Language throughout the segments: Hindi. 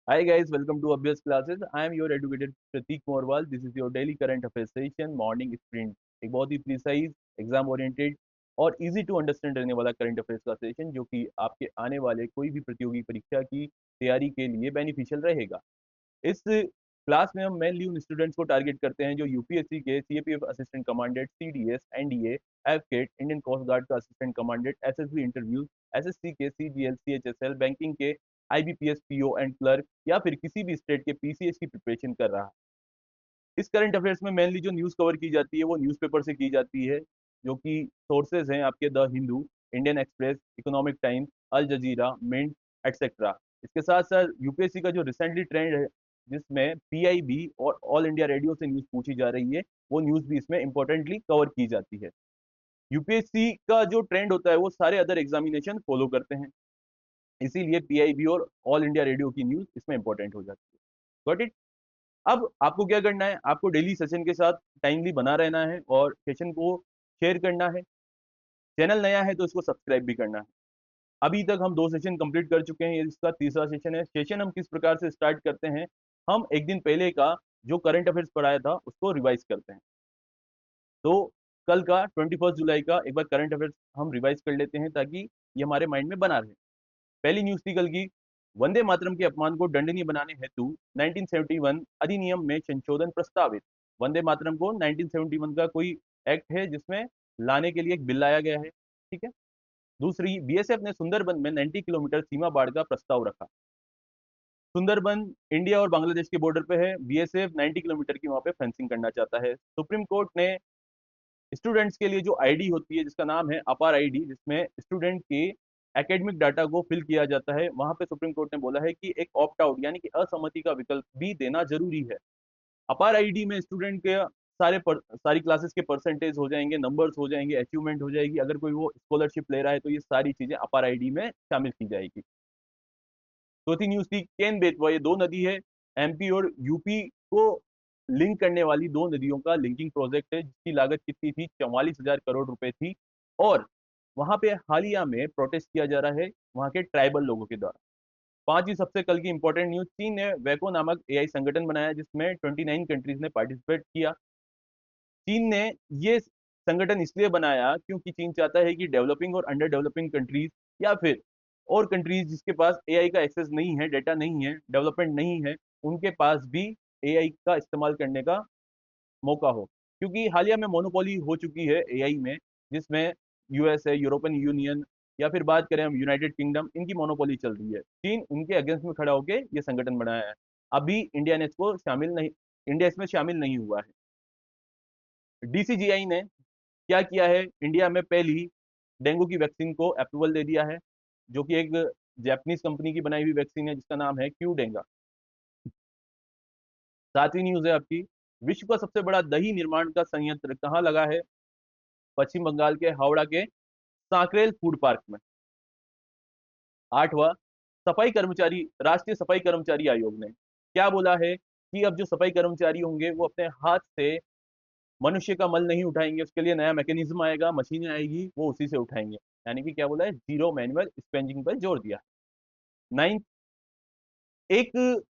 Hi guys, welcome to Abhyas Classes. I am your educator Pratik Morwal. This is your daily current affairs session, morning sprint. एक बहुत ही प्रिसाइज, एग्जाम ओरिएंटेड और इजी टू अंडरस्टैंड रहने वाला करंट अफेयर्स का सेशन जो कि आपके आने वाले कोई भी प्रतियोगी परीक्षा की तैयारी के लिए बेनिफिशियल रहेगा। इस क्लास में हम मेनली उन स्टूडेंट्स को टारगेट करते हैं जो यूपीएससी के CAPF assistant commandant, CDS, NDA, AFCAT, Indian coast guard का assistant commandant, SSB interview, SSC के सीजीएल, सीएचएसएल, बैंकिंग के आईबीपीएस, पीओ एंड क्लर्क या फिर किसी भी स्टेट के पीसीएस की प्रिपरेशन कर रहा है। इस करंट अफेयर्स में मेनली जो न्यूज़ कवर की जाती है वो न्यूज़पेपर से की जाती है, जो कि सोर्सेज हैं आपके the Hindu, Indian Express, Economic Times, Al Jazeera, Mint etcetera. इसके साथ साथ यूपीएससी का जो रिसेंटली ट्रेंड है जिसमें पीआईबी और ऑल इंडिया रेडियो से न्यूज़ पूछी जा रही है, वो न्यूज़ भी इसमें इंपॉर्टेंटली कवर की जाती है। यूपीएससी का जो ट्रेंड होता है वो सारे अदर एग्जामिनेशन फॉलो करते हैं, इसीलिए पीआईबी और ऑल इंडिया रेडियो की न्यूज़ इसमें इंपॉर्टेंट हो जाती है। Got it. अब आपको क्या करना है, आपको डेली सेशन के साथ टाइमली बना रहना है और सेशन को शेयर करना है। चैनल नया है तो इसको सब्सक्राइब भी करना है। अभी तक हम 2 सेशन कंप्लीट कर चुके हैं, ये इसका तीसरा सेशन है। सेशन हम किस प्रकार से स्टार्ट करते हैं, हम एक दिन पहले का जो करंट अफेयर्स पढ़ाया था उसको रिवाइज करते हैं। तो कल का 21 जुलाई का एक बार करंट अफेयर्स हम रिवाइज कर लेते हैं ताकि ये हमारे माइंड में बना रहे। पहली न्यूज थी कल की, वंदे मातरम के अपमान को दंडनीय बनाने हेतु 1971 अधिनियम में संशोधन प्रस्तावित। वंदे मातरम को 1971 का कोई एक्ट है जिसमें लाने के लिए एक बिल लाया गया है। ठीक है। दूसरी, बीएसएफ ने सुंदरबन में 90 किलोमीटर सीमा बाढ़ का प्रस्ताव रखा। सुंदरबन इंडिया और बांग्लादेश के बॉर्डर पे है, बीएसएफ 90 किलोमीटर की वहां पे फेंसिंग करना चाहता है। सुप्रीम कोर्ट ने स्टूडेंट्स के लिए जो आईडी होती है जिसका नाम है अपार आईडी, जिसमें स्टूडेंट के एकेडमिक डाटा को फिल किया जाता है, वहां पे सुप्रीम कोर्ट ने बोला है कि एक ऑप्ट आउट यानी कि असहमति का विकल्प भी देना जरूरी है। अपार आईडी में स्टूडेंट के सारी क्लासेस के परसेंटेज हो जाएंगे, नंबर्स हो जाएंगे, अचीवमेंट हो जाएगी। अगर कोई वो स्कॉलरशिप ले रहा है तो ये सारी चीजें अपार आईडी में शामिल की जाएगी। चौथी न्यूज थी केन बेतवा, ये दो नदी है, एमपी और यूपी को लिंक करने वाली दो नदियों का लिंकिंग प्रोजेक्ट है जिसकी लागत कितनी थी, 44,000 करोड़ रुपए थी। और वहां पे हालिया में प्रोटेस्ट किया जा रहा है वहां के ट्राइबल लोगों के द्वारा। पांचवी सबसे कल की इंपॉर्टेंट न्यूज, चीन ने वैको नामक एआई संगठन बनाया जिसमें 29 कंट्रीज ने पार्टिसिपेट किया। चीन ने ये संगठन इसलिए बनाया क्योंकि चीन चाहता है कि डेवलपिंग और अंडर डेवलपिंग कंट्रीज या फिर और कंट्रीज जिसके पास एआई का एक्सेस नहीं है, डेटा नहीं है, डेवलपमेंट नहीं है, उनके पास भी एआई का इस्तेमाल करने का मौका हो। क्योंकि हालिया में मोनोपोली हो चुकी है एआई में, जिसमें यूएस है, यूरोपियन यूनियन या फिर बात करें हम यूनाइटेड किंगडम, इनकी मोनोपोली चल रही है। चीन उनके अगेंस्ट में खड़ा होकर ये संगठन बनाया है। अभी इंडिया इसमें शामिल नहीं हुआ है। डीसीजीआई ने क्या किया है, इंडिया में पहली डेंगू की वैक्सीन को अप्रूवल दे दिया है, जो कि एक जापानीज कंपनी की बनाई हुई वैक्सीन है जिसका नाम है क्यू डेंगा। सातवीं न्यूज है आपकी, विश्व का सबसे बड़ा दही निर्माण का संयंत्र कहाँ लगा है, पश्चिम बंगाल के हावड़ा के सांकरेल फूड पार्क में। आठवां, सफाई कर्मचारी राष्ट्रीय सफाई कर्मचारी आयोग ने क्या बोला है कि अब जो सफाई कर्मचारी होंगे वो अपने हाथ से मनुष्य का मल नहीं उठाएंगे, उसके लिए नया मैकेनिज्म आएगा, मशीनें आएगी, वो उसी से उठाएंगे। यानी कि क्या बोला है, जीरो मैनुअल स्पेंजिंग पर जोर दिया। नाइन्थ, 1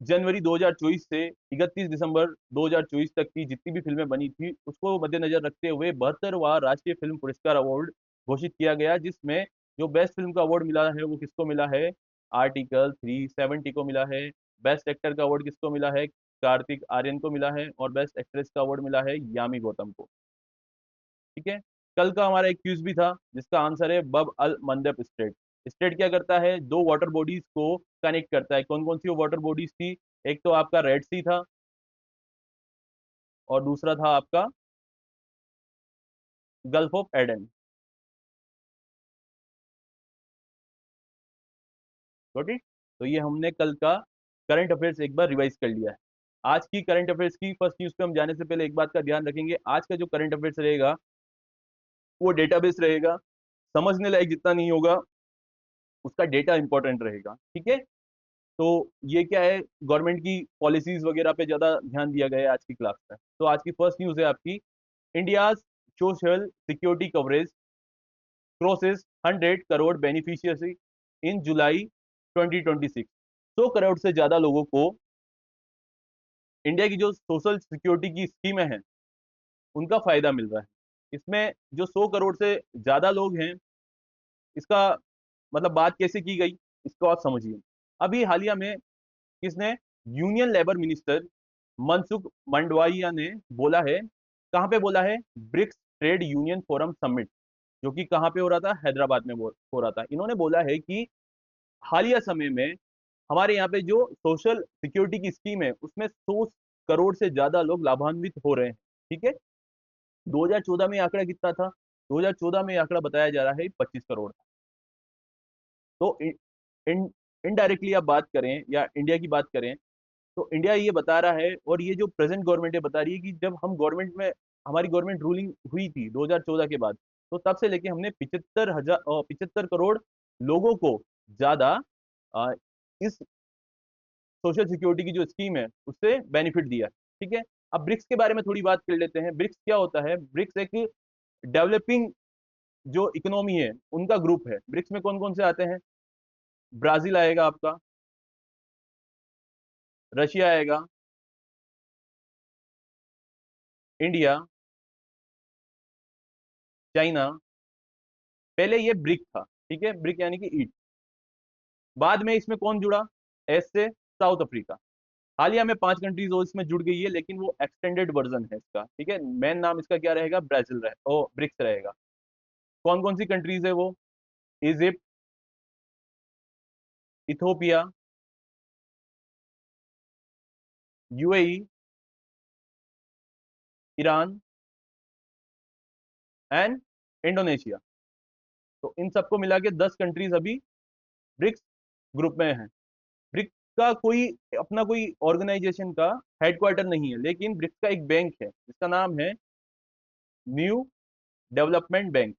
जनवरी 2024 से 31 दिसंबर 2024 तक की जितनी भी फिल्में बनी थी उसको मद्देनजर रखते हुए 72वां राष्ट्रीय फिल्म पुरस्कार अवार्ड घोषित किया गया, जिसमें जो बेस्ट फिल्म का अवार्ड मिला है वो किसको मिला है, आर्टिकल 370 को मिला है। बेस्ट एक्टर का अवार्ड किसको मिला है, कार्तिक आर्यन को मिला है। और बेस्ट एक्ट्रेस का अवार्ड मिला है यामी गौतम को। ठीक है। कल का हमारा एक क्यूज भी था जिसका आंसर है बब अल मंदब स्टेट। स्टेट क्या करता है, दो वाटर बॉडीज को कनेक्ट करता है। कौन कौन सी वो वाटर बॉडीज थी, एक तो आपका रेड सी था और दूसरा था आपका gulf of Aden. Got it. तो ये हमने कल का करंट अफेयर्स एक बार रिवाइज कर लिया है। आज की करंट अफेयर्स की फर्स्ट न्यूज पे हम जाने से पहले एक बात का ध्यान रखेंगे, आज का जो करंट अफेयर्स रहेगा वो डेटाबेस रहेगा, समझने लायक जितना नहीं होगा उसका डेटा इंपॉर्टेंट रहेगा। ठीक है। तो ये क्या है, गवर्नमेंट की पॉलिसीज वगैरह पे ज्यादा ध्यान दिया गया है आज की क्लास में। तो आज की फर्स्ट न्यूज है आपकी, India social security coverage crosses 100 crore beneficiary in July 2026। 100 crore से ज्यादा लोगों को इंडिया की जो सोशल सिक्योरिटी की स्कीमें हैं उनका फायदा मिल रहा है। इसमें जो 100 करोड़ से ज्यादा लोग हैं, इसका मतलब बात कैसे की गई इसको आप समझिए। अभी हालिया में किसने, union labour minister Mansukh Mandaviya ने बोला है, कहाँ पे बोला है, BRICS trade union forum summit, जो कि कहाँ पे हो रहा था, हैदराबाद में हो रहा था। इन्होंने बोला है कि हालिया समय में हमारे यहाँ पे जो सोशल सिक्योरिटी की स्कीम है उसमें 100 करोड़ से ज्यादा लोग लाभान्वित हो रहे हैं। ठीक है, 2014 में आंकड़ा कितना था, 2014 में आंकड़ा बताया जा रहा है 25 करोड़। तो इनडायरेक्टली आप बात करें या इंडिया की बात करें तो इंडिया ये बता रहा है, और ये जो प्रेजेंट गवर्नमेंट है बता रही है कि जब हम गवर्नमेंट में, हमारी गवर्नमेंट रूलिंग हुई थी 2014 के बाद, तो तब से लेके हमने 75 करोड़ लोगों को ज्यादा अ, इस सोशल सिक्योरिटी की जो स्कीम है उससे बेनिफिट दिया। ठीक है, अब ब्रिक्स के बारे में थोड़ी बात कर लेते हैं। ब्रिक्स क्या होता है, ब्रिक्स एक डेवलपिंग जो इकोनॉमी है उनका ग्रुप है। ब्रिक्स में कौन कौन से आते हैं, ब्राजील आएगा आपका, रशिया आएगा, इंडिया, चाइना। पहले ये ब्रिक था, ठीक है, ब्रिक यानी कि ईट। बाद में इसमें कौन जुड़ा, एस से साउथ अफ्रीका। हालिया में 5 कंट्रीज और इसमें जुड़ गई है, लेकिन वो एक्सटेंडेड वर्जन है इसका। ठीक है, मेन नाम इसका क्या रहेगा, ब्राजील रहे ओ ब्रिक्स रहेगा। कौन कौन सी कंट्रीज है वो, Egypt, Ethiopia, UAE, Iran and Indonesia. तो इन सबको मिला के 10 कंट्रीज अभी ब्रिक्स ग्रुप में है। ब्रिक्स का कोई अपना कोई ऑर्गेनाइजेशन का हेडक्वार्टर नहीं है, लेकिन ब्रिक्स का एक बैंक है जिसका नाम है न्यू डेवलपमेंट बैंक।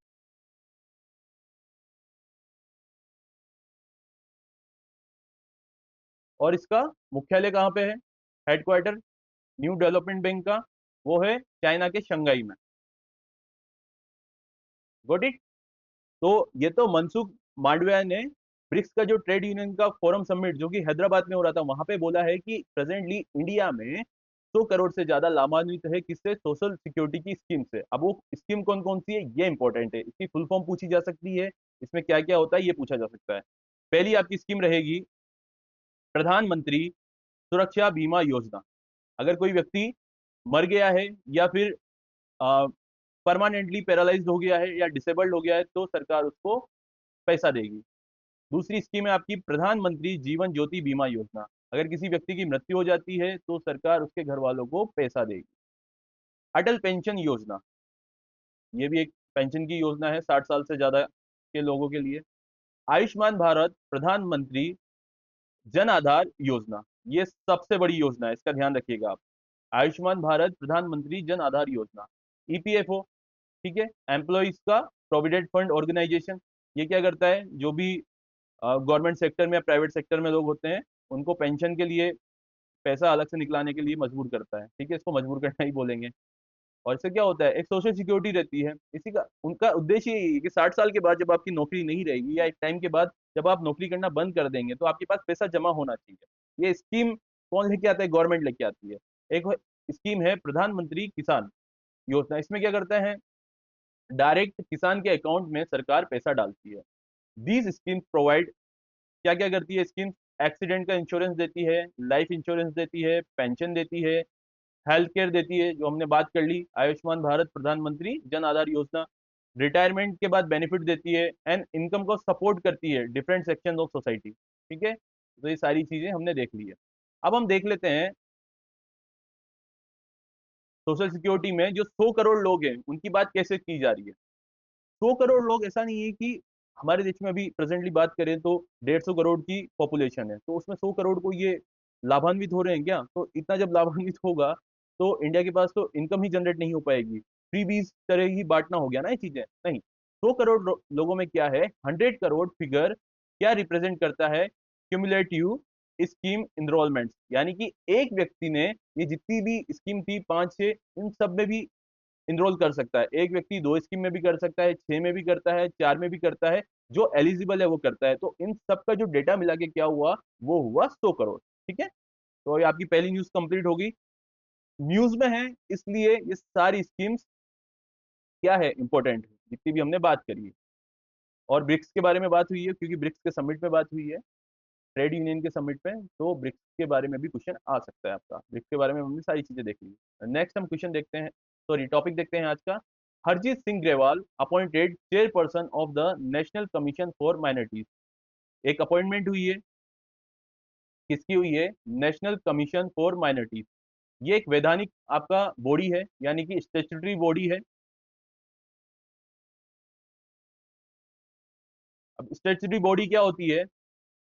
और इसका मुख्यालय कहाँ पे है, हेडक्वार्टर न्यू डेवलपमेंट बैंक का, वो है चाइना के शंघाई में। Got it. तो ये तो मनसुख मांडविया ने ब्रिक्स का जो ट्रेड यूनियन का फोरम समिट जो कि हैदराबाद में हो रहा था वहां पे बोला है कि प्रेजेंटली इंडिया में 100 करोड़ से ज्यादा लाभान्वित है, किससे, सोशल सिक्योरिटी की स्कीम से। अब वो स्कीम कौन कौन सी है ये इंपॉर्टेंट है, इसकी फुल फॉर्म पूछी जा सकती है, इसमें क्या क्या होता है ये पूछा जा सकता है। पहली आपकी स्कीम रहेगी प्रधानमंत्री सुरक्षा बीमा योजना। अगर कोई व्यक्ति मर गया है या फिर परमानेंटली पैरालाइज्ड हो गया है या डिसेबल्ड हो गया है तो सरकार उसको पैसा देगी। दूसरी स्कीम है आपकी प्रधानमंत्री जीवन ज्योति बीमा योजना। अगर किसी व्यक्ति की मृत्यु हो जाती है तो सरकार उसके घर वालों को पैसा देगी। अटल पेंशन योजना, ये भी एक पेंशन की योजना है 60 साल से ज्यादा के लोगों के लिए। आयुष्मान भारत प्रधानमंत्री जन आधार योजना, ये सबसे बड़ी योजना है, इसका ध्यान रखिएगा आप। आयुष्मान भारत प्रधानमंत्री जन आधार योजना। ईपीएफओ, ठीक है, एम्प्लॉइज का प्रोविडेंट फंड ऑर्गेनाइजेशन। ये क्या करता है, जो भी गवर्नमेंट सेक्टर में या प्राइवेट सेक्टर में लोग होते हैं उनको पेंशन के लिए पैसा अलग से निकलाने के लिए मजबूर करता है। ठीक है, इसको मजबूर करना ही बोलेंगे। और इससे क्या होता है, एक सोशल सिक्योरिटी रहती है। इसी का उनका उद्देश्य यही है कि 60 साल के बाद जब आपकी नौकरी नहीं रहेगी या एक टाइम के बाद जब आप नौकरी करना बंद कर देंगे तो आपके पास पैसा जमा होना चाहिए। ये स्कीम कौन लेके आता है, गवर्नमेंट लेके आती है। एक स्कीम है प्रधानमंत्री किसान योजना। इसमें क्या करता है, डायरेक्ट किसान के अकाउंट में सरकार पैसा डालती है। दीज स्कीम्स प्रोवाइड, क्या क्या करती है स्कीम, एक्सीडेंट का इंश्योरेंस देती है, लाइफ इंश्योरेंस देती है, पेंशन देती है, हेल्थ केयर देती है जो हमने बात कर ली, आयुष्मान भारत प्रधानमंत्री जन आधार योजना। रिटायरमेंट के बाद बेनिफिट देती है एंड इनकम को सपोर्ट करती है डिफरेंट सेक्शन ऑफ सोसाइटी। ठीक है, तो ये सारी चीजें हमने देख ली है। अब हम देख लेते हैं सोशल सिक्योरिटी में जो 100 करोड़ लोग हैं उनकी बात कैसे की जा रही है। 100 करोड़ लोग, ऐसा नहीं है कि हमारे देश में अभी प्रेजेंटली बात करें तो 150 करोड़ की पॉपुलेशन है, तो उसमें 100 करोड़ को ये लाभान्वित हो रहे हैं क्या, तो इतना जब लाभान्वित होगा तो इंडिया के पास तो इनकम ही जनरेट नहीं हो पाएगी। फ्री बीज तरह ही बांटना हो गया ना ये चीजें, नहीं। 100 करोड़ लोगों में क्या है, 100 करोड़ फिगर क्या रिप्रेजेंट करता है, क्यूमुलेटिव स्कीम इनरोलमेंट, यानी कि एक व्यक्ति ने ये जितनी भी स्कीम थी 5 6, इन सब में भी इनरोल कर सकता है। एक व्यक्ति 2 स्कीम में भी कर सकता है, 6 में भी करता है, 4 में भी करता है, जो एलिजिबल है वो करता है। तो इन सब का जो डेटा मिला के क्या हुआ, वो हुआ 100 करोड़। ठीक है, तो ये आपकी पहली न्यूज कंप्लीट होगी। न्यूज में है इसलिए ये सारी स्कीम्स क्या है, इंपॉर्टेंट है, जितनी भी हमने बात करी है। और ब्रिक्स के बारे में बात हुई है, क्योंकि ब्रिक्स के समिट में बात हुई है, ट्रेड यूनियन के समिट पे, तो ब्रिक्स के बारे में भी क्वेश्चन आ सकता है आपका। ब्रिक्स के बारे में हमने सारी चीजें देख ली। नेक्स्ट हम क्वेश्चन देखते हैं, सॉरी टॉपिक देखते हैं आज का। Harjeet Singh Grewal appointed chairperson of the national commission for minorities. एक अपॉइंटमेंट हुई है, किसकी हुई है, नेशनल कमीशन फॉर माइनॉरिटीज। ये एक वैधानिक आपका बॉडी है, यानी कि स्टेचुटरी बॉडी है। अब स्टेचुटरी बॉडी क्या होती है,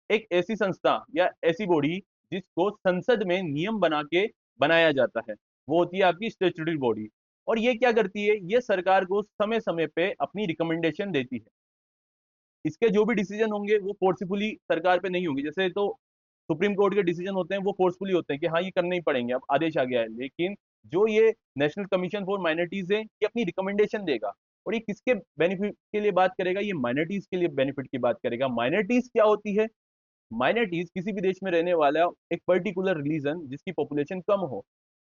एक ऐसी संस्था या ऐसी बॉडी जिसको संसद में नियम बना के बनाया जाता है, वो होती है आपकी स्टेचुटरी बॉडी। और ये क्या करती है, ये सरकार को समय समय पे अपनी रिकमेंडेशन देती है। इसके जो भी डिसीजन होंगे वो फोर्सफुली सरकार पे नहीं होंगे। जैसे तो सुप्रीम कोर्ट के डिसीजन होते हैं वो फोर्सफुली होते हैं कि हाँ ये करने ही पड़ेंगे, अब आदेश आ गया है। लेकिन जो ये नेशनल कमीशन फॉर माइनॉरिटीज है, ये अपनी रिकमेंडेशन देगा। और ये किसके बेनिफिट के लिए बात करेगा, ये माइनॉरिटीज के लिए बेनिफिट की बात करेगा। माइनॉरिटीज क्या होती है, माइनॉरिटीज किसी भी देश में रहने वाला एक पर्टिकुलर रिलीजन जिसकी पॉपुलेशन कम हो।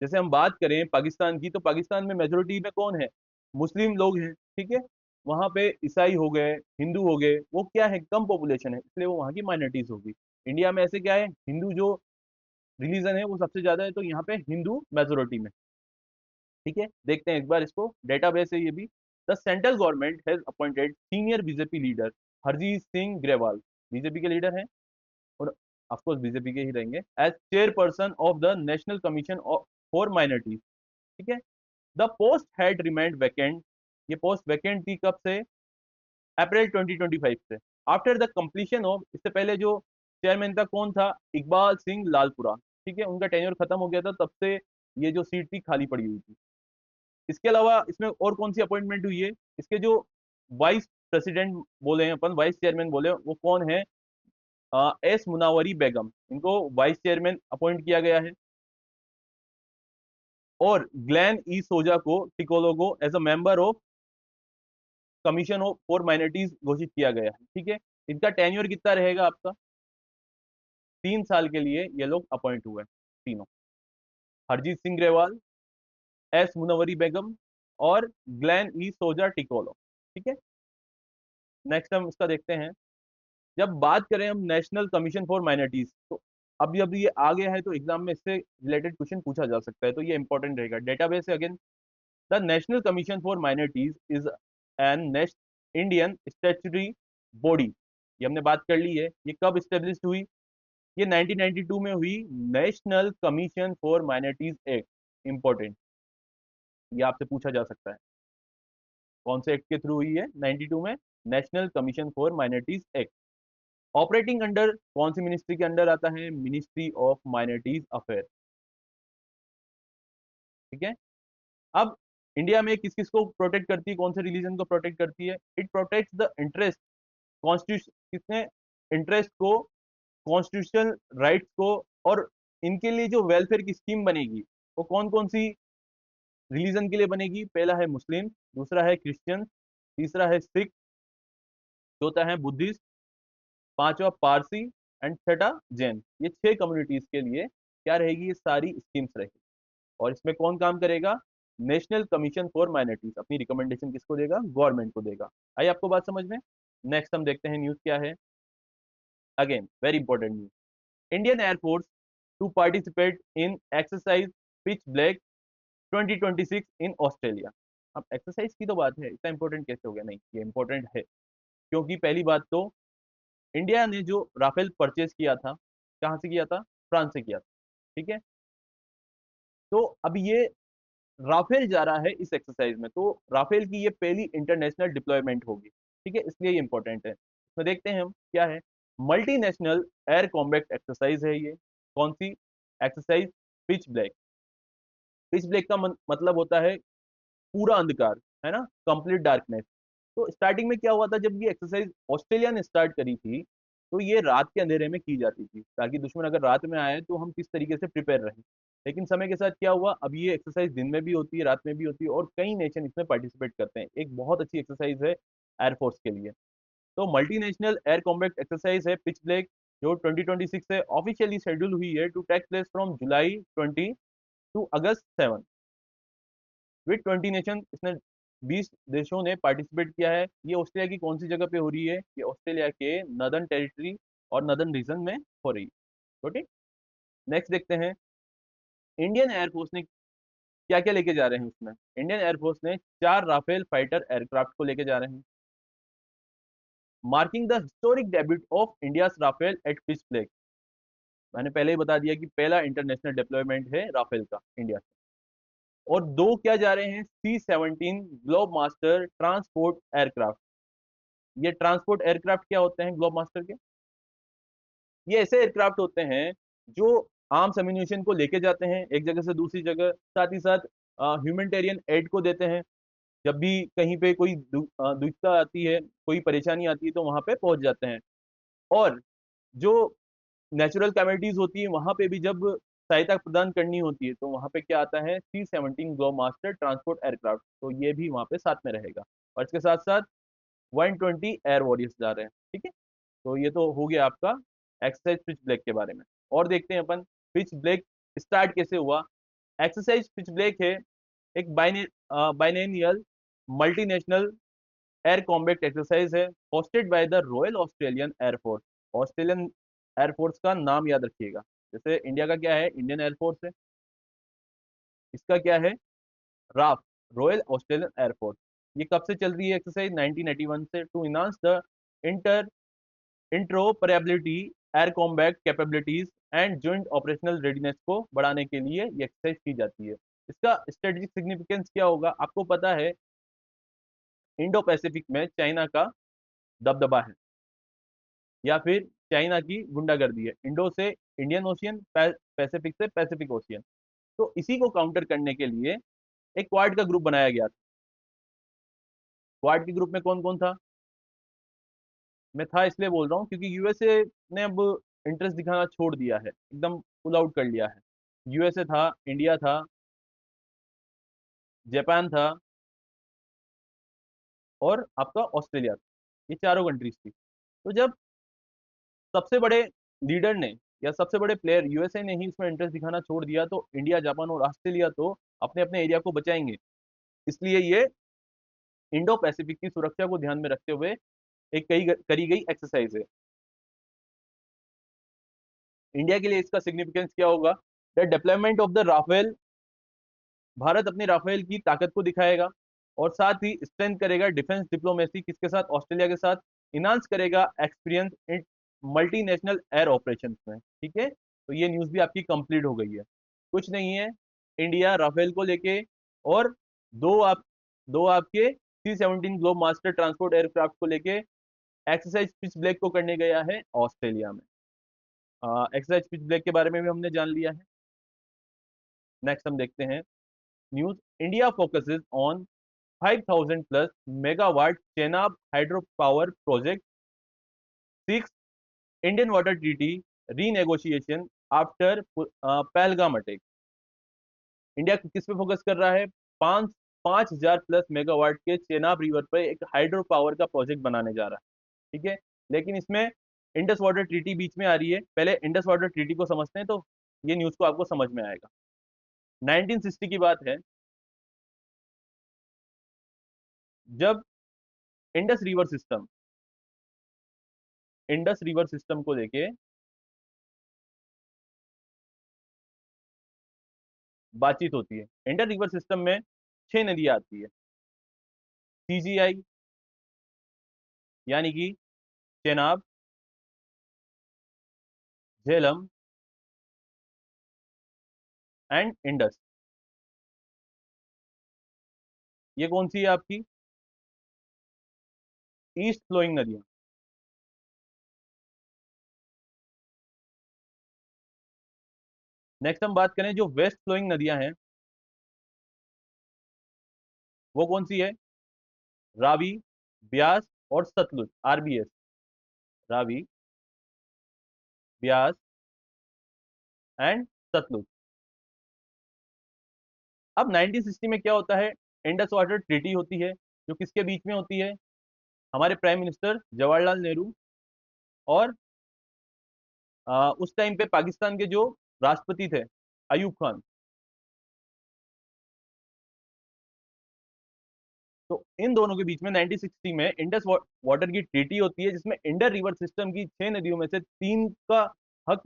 जैसे हम बात करें पाकिस्तान की, तो पाकिस्तान में मेजोरिटी में कौन है, मुस्लिम लोग हैं। ठीक है, वहां पे ईसाई हो गए, हिंदू हो गए, वो क्या है, कम पॉपुलेशन है, इसलिए वो वहाँ की माइनॉरिटीज होगी। इंडिया में ऐसे क्या है, हिंदू जो रिलीजन है वो सबसे ज्यादा है, तो यहाँ पे हिंदू मेजोरिटी में। ठीक है, देखते हैं एक बार इसको, डेटाबेस है ये भी। The central government has appointed senior BJP leader Harjeet Singh Grewal, BJP के लीडर हैं और ऑफकोर्स बीजेपी के ही रहेंगे, as chairperson of the national commission for minorities. ठीक है, the post had remained vacant, ये पोस्ट वैकेंट थी कब से, अप्रैल 2025 से। आफ्टर द कंप्लीशन ऑफ, इससे पहले जो चेयरमैन था कौन था, इकबाल सिंह लालपुरा। ठीक है, उनका टेन्योर खत्म हो गया था, तब से ये जो सीट थी खाली पड़ी हुई थी। इसके अलावा इसमें और कौन सी अपॉइंटमेंट हुई है, इसके जो वाइस प्रेसिडेंट बोले हैं अपन, वाइस चेयरमैन बोले, वो कौन है, एस मुनावरी बेगम, इनको वाइस चेयरमैन अपॉइंट किया गया है। और ग्लैन ई सोजा को टिकोलो को as a member of commission of for minorities घोषित किया गया है। ठीक है, इनका टेन्योर कितना रहेगा आपका, 3 साल के लिए ये लोग अपॉइंट हुए तीनों, हरजीत सिंह ग्रेवाल, एस मुनवरी बेगम और ग्लैन ई सोजा टिकोलो। ठीक है, नेक्स्ट हम इसका देखते हैं। जब बात करें हम नेशनल कमीशन फॉर माइनॉरिटीज, तो अभी अभी ये आ गया है, तो एग्जाम में इससे रिलेटेड क्वेश्चन पूछा जा सकता है, तो ये इंपॉर्टेंट रहेगा। डेटाबेस है again, the national commission for minorities is an nest Indian statutory body. ये हमने बात कर ली है, ये कब स्टेब्लिश हुई, ये 1992 में हुई, national commission for minorities act. Important, ये आपसे पूछा जा सकता है, कौन से एक्ट के थ्रू हुई है, 92 में, national commission for minorities act. Operating under कौन सी मिनिस्ट्री के अंडर आता है, मिनिस्ट्री ऑफ माइनॉरिटीज अफेयर। ठीक है, अब इंडिया में किस किस को प्रोटेक्ट करती है, कौन से रिलीजन को प्रोटेक्ट करती है, it protects the interest, constitution किसने, इंटरेस्ट को, कॉन्स्टिट्यूशनल राइट्स को। और इनके लिए जो वेलफेयर की स्कीम बनेगी वो कौन कौन सी रिलीजन के लिए बनेगी, पहला है मुस्लिम, दूसरा है क्रिश्चियन, तीसरा है सिख, चौथा है बुद्धिस्ट, पांचवा पारसी एंड छठा जैन। ये 6 कम्युनिटीज के लिए क्या रहेगी, ये सारी स्कीम्स रहेगी। और इसमें कौन काम करेगा, नेशनल कमीशन फॉर माइनॉरिटीज अपनी रिकमेंडेशन किसको देगा, गवर्नमेंट को देगा। आई आपको बात समझ में। नेक्स्ट हम देखते हैं न्यूज क्या है, again very important news. Indian air force to participate in exercise pitch black 2026 in Australia. अब एक्सरसाइज की तो बात है, इतना इंपॉर्टेंट कैसे हो गया, नहीं ये इंपॉर्टेंट है, क्योंकि पहली बात तो इंडिया ने जो राफेल परचेज किया था, कहाँ से किया था, फ्रांस से किया था। ठीक है, तो अब ये राफेल जा रहा है इस एक्सरसाइज में, तो राफेल की ये पहली इंटरनेशनल डिप्लॉयमेंट होगी। ठीक है, इसलिए ये इंपॉर्टेंट है। तो देखते हैं हम क्या है, मल्टीनेशनल एयर कॉम्बैट एक्सरसाइज है ये। कौन सी exercise, pitch black. Pitch black का मतलब होता है पूरा अंधकार, है ना, कंप्लीट डार्कनेस। तो स्टार्टिंग में क्या हुआ था, जब ये एक्सरसाइज ऑस्ट्रेलिया ने स्टार्ट करी थी, तो ये रात के अंधेरे में की जाती थी, ताकि दुश्मन अगर रात में आए तो हम किस तरीके से प्रिपेयर रहें। लेकिन समय के साथ क्या हुआ, अब ये एक्सरसाइज दिन में भी होती है, रात में भी होती है, और कई नेशन इसमें पार्टिसिपेट करते हैं। एक बहुत अच्छी एक्सरसाइज है एयरफोर्स के लिए। तो मल्टीनेशनल एयर कॉम्बैट एक्सरसाइज है पिच ब्लैक, जो 2026 से ऑफिशियली शेड्यूल हुई है to take place from July 20 to August 7 with 20 nation. इसने 20 देशों ने पार्टिसिपेट किया है। ये ऑस्ट्रेलिया की कौन सी जगह पे हो रही है? ये ऑस्ट्रेलिया के नदर्न टेरिटरी और नदर्न रीजन में हो रही है। ओके, नेक्स्ट देखते हैं इंडियन एयरफोर्स ने क्या क्या लेके जा रहे हैं उसमें। इंडियन एयरफोर्स ने 4 राफेल फाइटर एयरक्राफ्ट को लेके जा रहे हैं, marking the historic debut of India's Rafale at pitch black. मैंने पहले ही बता दिया कि पहला इंटरनेशनल डिप्लॉयमेंट है राफेल का इंडिया से। और 2 क्या जा रहे हैं, C-17 Globemaster transport aircraft. ये ट्रांसपोर्ट एयरक्राफ्ट क्या होते हैं ग्लोब मास्टर के? ये ऐसे एयरक्राफ्ट होते हैं जो आर्म्स एम्यूनिशन को लेके जाते हैं एक जगह से दूसरी जगह, साथ ही साथ ह्यूमैनिटेरियन एड को देते हैं। जब भी कहीं पे कोई दुविधा आती है, कोई परेशानी आती है, तो वहां पे पहुंच जाते हैं। और जो नेचुरल कैमिटीज होती है वहां पे भी जब सहायता प्रदान करनी होती है, तो वहां पे क्या आता है, C-17 Globemaster transport aircraft, तो ये भी वहां पे साथ में रहेगा। और इसके साथ साथ 120 एयर वॉरियर्स जा रहे हैं। ठीक है, तो ये तो हो गया आपका एक्सरसाइज पिच ब्लैक के बारे में। और देखते हैं अपन पिच ब्लैक स्टार्ट कैसे हुआ। एक्सरसाइज पिच ब्लैक है एक बाइनेनियल मल्टीनेशनल एयर कॉम्बैट एक्सरसाइज है, hosted by the royal Australian air force. Australian air force का नाम याद रखिएगा। जैसे इंडिया का क्या है, इंडियन एयरफोर्स है, इसका क्या है, राफ, रॉयल ऑस्ट्रेलियन एयरफोर्स। ये कब से चल रही है एक्सरसाइज? 1981 से, to enhance the inter interoperability, air combat capabilities and joint operational readiness को बढ़ाने के लिए ये एक्सरसाइज की जाती है। इसका स्ट्रेटेजिक सिग्निफिकेंस क्या होगा, आपको पता है इंडो पैसिफिक में चाइना का दबदबा है, या फिर चाइना की गुंडागर्दी है। इंडो से इंडियन ओशियन, पैसिफिक से पैसिफिक ओशियन। तो इसी को काउंटर करने के लिए एक क्वाड का ग्रुप बनाया गया था। क्वाड के ग्रुप में कौन कौन था? मैं था इसलिए बोल रहा हूँ क्योंकि यूएसए ने अब इंटरेस्ट दिखाना छोड़ दिया है, एकदम पुल आउट कर लिया है। यूएसए था, इंडिया था, जापान था, और आपका ऑस्ट्रेलिया था। ये चारों कंट्रीज थी। तो जब सबसे बड़े लीडर ने या सबसे बड़े प्लेयर यूएसए ने ही इसमें इंटरेस्ट दिखाना छोड़ दिया, तो इंडिया, जापान और ऑस्ट्रेलिया तो अपने अपने एरिया को बचाएंगे। इसलिए ये इंडो पैसिफिक की सुरक्षा को ध्यान में रखते हुए एक करी गई एक्सरसाइज है। इंडिया के लिए इसका सिग्निफिकेंस क्या होगा? The deployment of the Rafale, Bharat अपनी राफेल की ताकत को दिखाएगा, और साथ ही स्ट्रेंथ करेगा डिफेंस डिप्लोमेसी, किसके साथ? ऑस्ट्रेलिया के साथ। इनहांस करेगा experience in multinational air operations में। ठीक है, तो ये न्यूज़ भी आपकी कंप्लीट हो गई है। कुछ नहीं है, इंडिया राफेल को लेके और दो आपके C-17 Globemaster transport aircraft को लेके एक्सरसाइज पिच ब्लैक को करने गया है ऑस्ट्रेलिया में। एक्सरसाइज पिच ब्लैक के बारे में भी हमने जान लिया है। नेक्स्ट हम देखते हैं news. India focuses on 5000 plus megawatt Chenab hydro power project. 6 Indian water treaty renegotiation after Pahalgam attack. India किस पे फोकस कर रहा है? 5,000 प्लस मेगावाट के चेनाब रिवर पर एक हाइड्रो पावर का प्रोजेक्ट बनाने जा रहा है। ठीक है, लेकिन इसमें इंडस वाटर ट्रीटी बीच में आ रही है। पहले इंडस वाटर ट्रीटी को समझते हैं, तो ये न्यूज को आपको समझ में आएगा। 1960 की बात है, जब Indus river system Indus river system को लेके बातचीत होती है। इंडस रिवर सिस्टम में 6 नदियां आती है। CGI यानी कि चेनाब, झेलम एंड इंडस। ये कौन सी है आपकी? ईस्ट फ्लोइंग नदियां। नेक्स्ट हम बात करें जो वेस्ट फ्लोइंग नदियां हैं, वो कौन सी है? रावी, ब्यास और सतलुज, RBS। रावी, ब्यास एंड सतलुज। अब 1960 में क्या होता है, इंडस वाटर ट्रीटी होती है, जो किसके बीच में होती है, हमारे प्राइम मिनिस्टर जवाहरलाल नेहरू और उस टाइम पे पाकिस्तान के जो राष्ट्रपति थे अयूब खान। तो इन दोनों के बीच में 1960 में इंडस वाटर की ट्रीटी होती है, जिसमें इंडस रिवर सिस्टम की 6 नदियों में से 3 का हक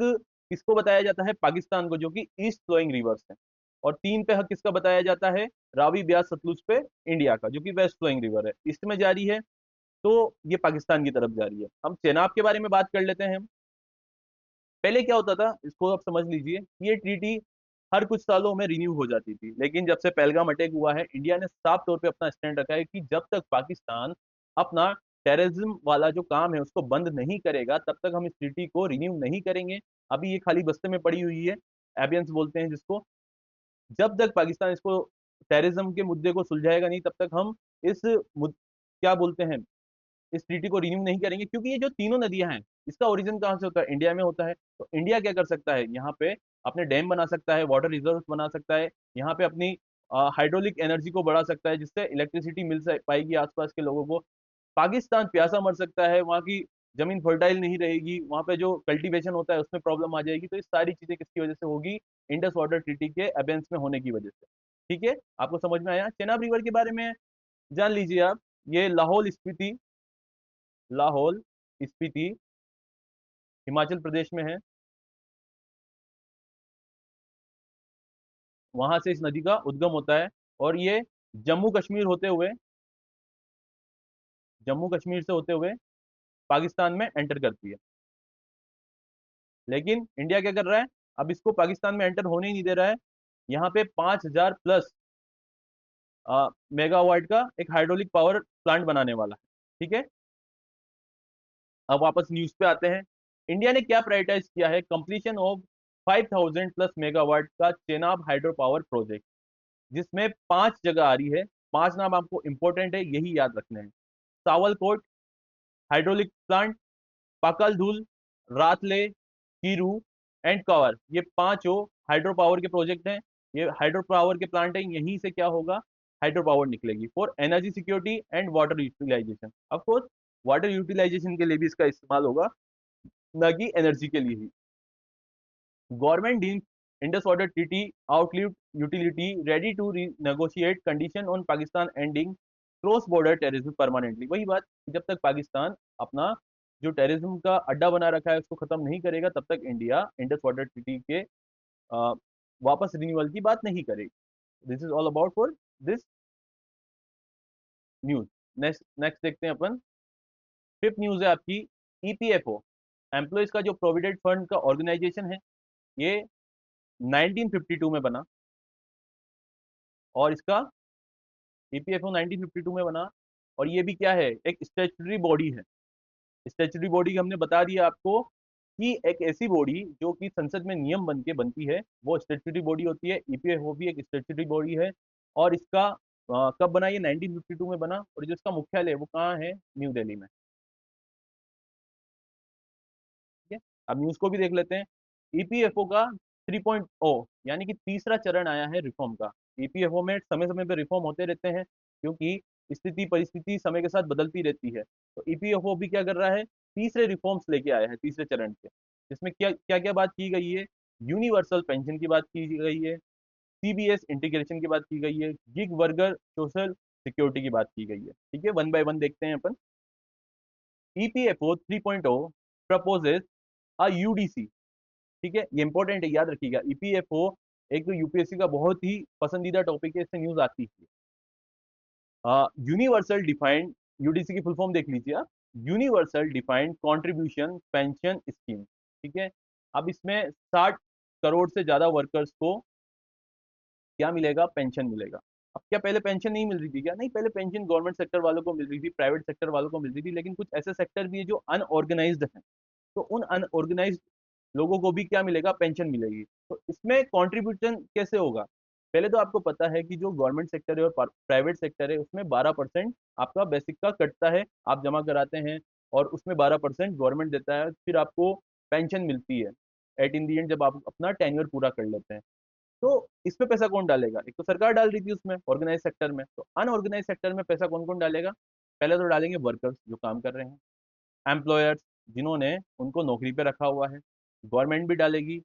किसको बताया जाता है, पाकिस्तान को, जो कि ईस्ट फ्लोइंग रिवर्स है। और 3 पे हक किसका बताया जाता है, रावी ब्यास सतलुज पे इंडिया का, जो कि वेस्ट फ्लोइंग रिवर है, ईस्ट में जारी है। तो ये पाकिस्तान की तरफ जारी है। हम चेनाब के बारे में बात कर लेते हैं। पहले क्या होता था, इसको आप समझ लीजिए, ये ट्रीटी हर कुछ सालों में रिन्यू हो जाती थी, लेकिन जब से पहलगाम अटैक हुआ है, इंडिया ने साफ तौर पे अपना स्टैंड रखा है कि जब तक पाकिस्तान अपना टेररिज्म वाला जो काम है उसको बंद नहीं करेगा, तब तक हम इस ट्रीटी को रिन्यू नहीं करेंगे। अभी ये खाली बस्ते में पड़ी हुई है, एबियंस बोलते हैं जिसको। जब तक पाकिस्तान इसको टेररिज्म के मुद्दे को सुलझाएगा नहीं, तब तक हम इस क्या बोलते हैं, इस ट्रीटी को रिन्यू नहीं करेंगे। क्योंकि ये जो तीनों नदियां हैं, इसका ओरिजिन कहाँ से होता है, इंडिया में होता है। तो इंडिया क्या कर सकता है, यहाँ पे अपने डैम बना सकता है, वाटर रिजर्व बना सकता है, यहाँ पे अपनी हाइड्रोलिक एनर्जी को बढ़ा सकता है, जिससे इलेक्ट्रिसिटी मिल पाएगी आसपास के लोगों को। पाकिस्तान प्यासा मर सकता है, वहाँ की जमीन फर्टाइल नहीं रहेगी, वहाँ पे जो कल्टीवेशन होता है उसमें प्रॉब्लम आ जाएगी। तो ये सारी चीजें किसकी वजह से होगी, इंडस वाटर ट्रीटी के अबेंस में होने की वजह से। ठीक है, आपको समझ में आया। चेनाब रिवर के बारे में जान लीजिए आप। ये लाहौल स्पीति हिमाचल प्रदेश में है, वहां से इस नदी का उद्गम होता है। और ये जम्मू कश्मीर होते हुए जम्मू कश्मीर से होते हुए पाकिस्तान में एंटर करती है। लेकिन इंडिया क्या कर रहा है, अब इसको पाकिस्तान में एंटर होने ही नहीं दे रहा है। यहाँ पे 5,000 प्लस मेगावाट का एक हाइड्रोलिक पावर प्लांट बनाने वाला है। ठीक है, अब वापस न्यूज पे आते हैं। इंडिया ने क्या प्रायोरिटाइज किया है, कंप्लीशन ऑफ 5,000 प्लस मेगावाट का चेनाब हाइड्रो पावर प्रोजेक्ट, जिसमें 5 जगह आ रही है। 5 नाम आपको इंपॉर्टेंट है, यही याद रखने हैं। Sawalkot hydraulic plant, Pakal Dul, Ratle, Kiru and Kwar, ये पांचों हाइड्रो पावर के प्रोजेक्ट हैं। ये हाइड्रो पावर के प्लांट है, यहीं से क्या होगा, हाइड्रो पावर निकलेगी for energy security and water utilisation. Of course water utilisation के लिए भी इसका इस्तेमाल होगा, न कि एनर्जी के लिए ही। Government deems Indus water treaty outlived utility, ready to negotiate condition on Pakistan ending cross border terrorism permanently. वही बात कि जब तक पाकिस्तान अपना जो टेररिज्म का अड्डा बना रखा है उसको खत्म नहीं करेगा, तब तक इंडिया इंडस वाटर ट्रीटी के अ, वापस रिन्यूअल की बात नहीं करेगी। This is all about for this news. Next next देखते हैं अपन। फिफ्थ न्यूज है आपकी, ईपीएफओ, एम्प्लॉयज का जो प्रोविडेंट फंड का ऑर्गेनाइजेशन है, ये 1952 में बना। और इसका ईपीएफओ 1952 में बना। और ये भी क्या है, एक स्टैट्यूटरी बॉडी है। स्टैट्यूटरी बॉडी हमने बता दिया आपको कि एक ऐसी बॉडी जो कि संसद में नियम बन के बनती है, वो स्टैट्यूटरी बॉडी होती है। ईपीएफओ भी एक स्टैट्यूटरी बॉडी है। और इसका कब बना, ये 1952 में बना। और जो इसका मुख्यालय है वो कहाँ है, न्यू दिल्ली में। ठीक है, अब न्यूज को भी देख लेते हैं। ईपीएफओ का 3.0 यानी कि तीसरा चरण आया है रिफॉर्म का। ईपीएफओ में समय समय पर रिफॉर्म होते रहते हैं, क्योंकि स्थिति परिस्थिति समय के साथ बदलती रहती है। तो ईपीएफओ भी क्या कर रहा है, तीसरे रिफॉर्म्स लेके आया है, तीसरे चरण के। जिसमें क्या क्या क्या बात की गई है, यूनिवर्सल पेंशन की बात की गई है, सीबीएस इंटीग्रेशन की बात की गई है, गिग वर्कर सोशल सिक्योरिटी की बात की गई है। ठीक है, वन बाय वन देखते हैं अपन। ईपीएफओ 3.0 प्रपोजेस अ यूडीसी। ठीक है, ये इंपॉर्टेंट है, याद रखिएगा। ईपीएफओ एक तो यूपीएससी का बहुत ही पसंदीदा टॉपिक है, इससे न्यूज आती है। यूनिवर्सल डिफाइंड, यूडीसी की फुल फॉर्म देख लीजिए आप, universal defined contribution pension scheme. ठीक है, अब इसमें 60 करोड़ से ज्यादा वर्कर्स को क्या मिलेगा, पेंशन मिलेगा। अब क्या पहले पेंशन नहीं मिल रही थी क्या, नहीं, पहले पेंशन गवर्नमेंट सेक्टर वालों को मिल रही थी, प्राइवेट सेक्टर वालों को मिल रही थी, लेकिन कुछ ऐसे सेक्टर भी है जो अनऑर्गेनाइज्ड है। तो उन अनऑर्गेनाइज्ड लोगों को भी क्या मिलेगा, पेंशन मिलेगी। तो इसमें कंट्रीब्यूशन कैसे होगा, पहले तो आपको पता है कि जो गवर्नमेंट सेक्टर है और प्राइवेट सेक्टर है, उसमें 12% आपका बेसिक का कटता है, आप जमा कराते हैं। और उसमें 12% गवर्नमेंट देता है, फिर आपको पेंशन मिलती है एट इन दी एंड, जब आप अपना टेन्योर पूरा कर लेते हैं। तो इसमें पैसा कौन डालेगा? एक तो सरकार डाल रही थी उसमें ऑर्गेनाइज सेक्टर में, तो अनऑर्गेनाइज सेक्टर में पैसा कौन कौन डालेगा? पहले तो डालेंगे वर्कर्स जो काम कर रहे हैं, एम्प्लॉयर्स जिन्होंने उनको नौकरी पे रखा हुआ है, गवर्नमेंट भी डालेगी,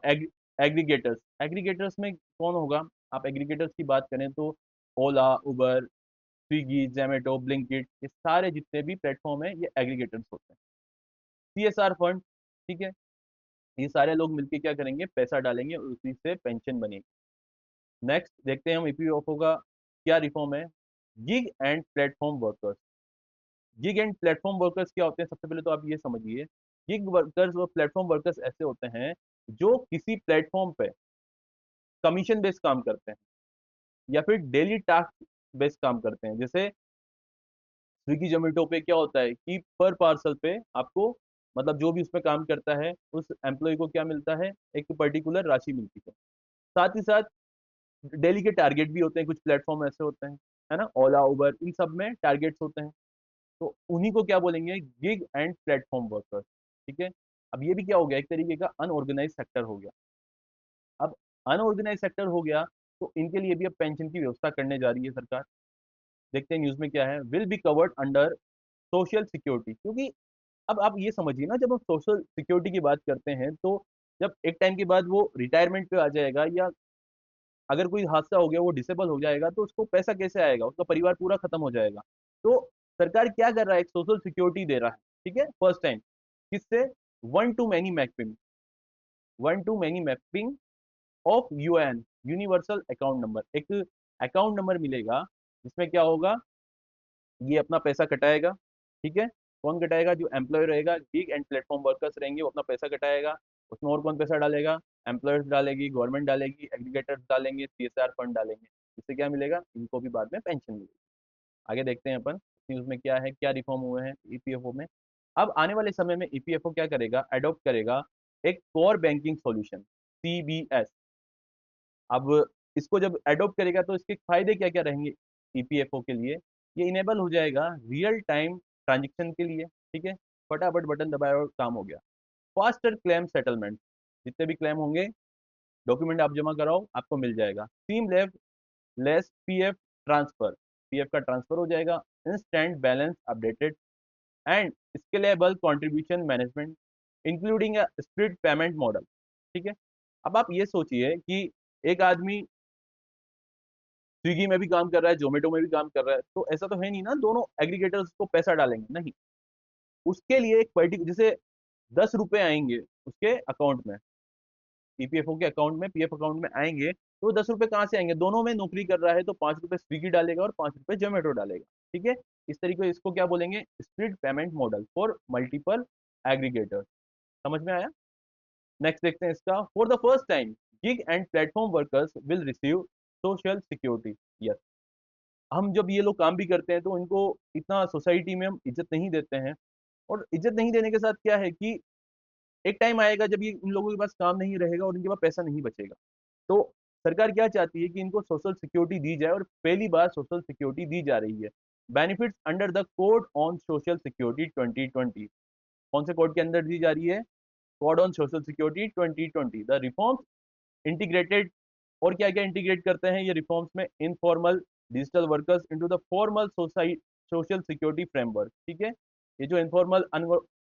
एग, एग्रीगेटर्स। एग्रीगेटर्स में कौन होगा? आप एग्रीगेटर्स की बात करें तो ओला, उबर, स्विगी, जोमेटो, ब्लिंकिट, ये सारे जितने भी प्लेटफॉर्म है ये एग्रीगेटर्स होते हैं। सीएसआर फंड, ठीक है, ये सारे लोग मिलके क्या करेंगे? पैसा डालेंगे और उसी से पेंशन बनेगी। नेक्स्ट देखते हैं हम ईपीएफओ का क्या रिफॉर्म है। Gig and platform workers. Gig and platform workers क्या होते हैं? सबसे पहले तो आप ये समझिए, गिग वर्कर्स और प्लेटफॉर्म वर्कर्स ऐसे होते हैं जो किसी प्लेटफॉर्म पे कमीशन बेस्ड काम करते हैं या फिर डेली टास्क बेस्ड काम करते हैं। जैसे स्विगी जोमेटो पे क्या होता है कि पर पार्सल पे आपको, मतलब जो भी उसमें काम करता है उस एम्प्लॉय को क्या मिलता है? एक पर्टिकुलर राशि मिलती है। साथ ही साथ डेली के टारगेट भी होते हैं, कुछ प्लेटफॉर्म ऐसे होते हैं, है ना, ओला, उबर, इन सब में टारगेट्स होते हैं। तो उन्हीं को क्या बोलेंगे? Gig and platform workers. ठीक है, अब ये भी क्या हो गया? एक तरीके का अनऑर्गेनाइज सेक्टर हो गया। अब अनऑर्गेनाइज सेक्टर हो गया तो इनके लिए भी अब पेंशन की व्यवस्था करने जा रही है सरकार। देखते हैं न्यूज में क्या है। Will be covered under social security, क्योंकि अब आप ये समझिए ना, जब हम सोशल सिक्योरिटी की बात करते हैं तो जब एक टाइम के बाद वो रिटायरमेंट पे आ जाएगा या अगर कोई हादसा हो गया, वो डिसेबल हो जाएगा, तो उसको पैसा कैसे आएगा? उसका परिवार पूरा खत्म हो जाएगा। तो सरकार क्या कर रहा है? एक सोशल सिक्योरिटी दे रहा है, ठीक है, फर्स्ट टाइम। किससे? One two many mapping, one two many mapping of UN, universal account number. एक अकाउंट नंबर मिलेगा जिसमें क्या होगा? ये अपना पैसा कटाएगा, ठीक है। कौन कटाएगा? जो एम्प्लॉय रहेगा, गिग एंड प्लेटफॉर्म वर्कर्स रहेंगे, वो अपना पैसा कटाएगा। उसमें और कौन पैसा डालेगा? एम्प्लॉयर्स डालेगी, गवर्नमेंट डालेगी, एग्रीगेटर्स डालेंगे, सीएसआर फंड डालेंगे। इससे क्या मिलेगा? इनको भी बाद में पेंशन मिलेगी। आगे देखते हैं अपन न्यूज में क्या है, क्या रिफॉर्म हुए हैं ईपीएफओ में। अब आने वाले समय में ईपीएफओ क्या करेगा? अडॉप्ट करेगा एक कोर बैंकिंग सॉल्यूशन, सीबीएस। अब इसको जब एडॉप्ट करेगा तो इसके फायदे क्या क्या रहेंगे ईपीएफओ के लिए? ये इनेबल हो जाएगा रियल टाइम ट्रांजेक्शन के लिए, ठीक है, फटाफट बटन दबाया और काम हो गया। फास्टर क्लेम सेटलमेंट, जितने भी क्लेम होंगे, डॉक्यूमेंट आप जमा कराओ, आपको मिल जाएगा। Seamless less PF transfer, PF का ट्रांसफर हो जाएगा। Instant balance updated and scalable contribution management including a split payment model, ठीक है। अब आप ये सोचिए कि एक आदमी स्विगी में भी काम कर रहा है, जोमेटो में भी काम कर रहा है, तो ऐसा तो है नहीं ना दोनों एग्रीगेटर्स को पैसा डालेंगे, नहीं। उसके लिए एक पर्टिकुलर, जैसे 10 रुपए आएंगे उसके अकाउंट में, ईपीएफओ के अकाउंट में, पीएफ अकाउंट में आएंगे, तो 10 रुपए कहाँ से आएंगे? दोनों में नौकरी कर रहा है तो 5 रुपए स्विगी डालेगा और 5 रुपए जोमेटो डालेगा, ठीक है। इस तरीके से इसको क्या बोलेंगे? Split payment model for multiple aggregator. समझ में आया? नेक्स्ट देखते हैं इसका। For the first time gig and platform workers will receive social security. Yes, हम जब ये लोग काम भी करते हैं तो इनको इतना सोसाइटी में हम इज्जत नहीं देते हैं। और इज्जत नहीं देने के साथ क्या है कि एक टाइम आएगा जब ये इन लोगों के पास काम नहीं रहेगा और इनके पास पैसा नहीं बचेगा। तो सरकार क्या चाहती है कि इनको सोशल सिक्योरिटी दी जाए, और पहली बार सोशल सिक्योरिटी दी जा रही है। Benefits under the code on social security 2020। कौन से कोड के अंदर दी जा रही है? Code on social security 2020। The reforms integrated, और क्या क्या इंटीग्रेट करते हैं ये रिफॉर्म्स में? Informal digital workers into the formal social security framework, ठीक है। ये जो इनफॉर्मल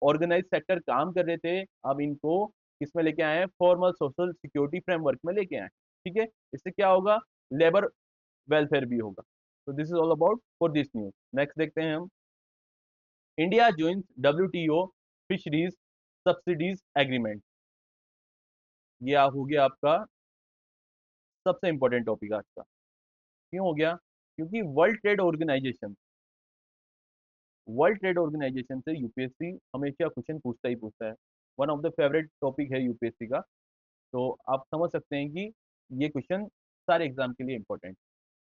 ऑर्गेनाइज सेक्टर काम कर रहे थे, अब इनको किसमें लेके आए हैं? फॉर्मल सोशल सिक्योरिटी फ्रेमवर्क में लेके आए, ठीक है। इससे क्या होगा? लेबर वेलफेयर भी होगा। तो this is all about for this news. Next देखते हैं हम। India joins WTO fisheries subsidies agreement. ये हो गया आपका सबसे इंपॉर्टेंट टॉपिक आज का। क्यों हो गया? क्योंकि वर्ल्ड ट्रेड ऑर्गेनाइजेशन से यूपीएससी हमेशा क्वेश्चन पूछता ही पूछता है। One of the favourite topic है यूपीएससी का। तो आप समझ सकते हैं कि ये क्वेश्चन सारे एग्जाम के लिए इंपॉर्टेंट।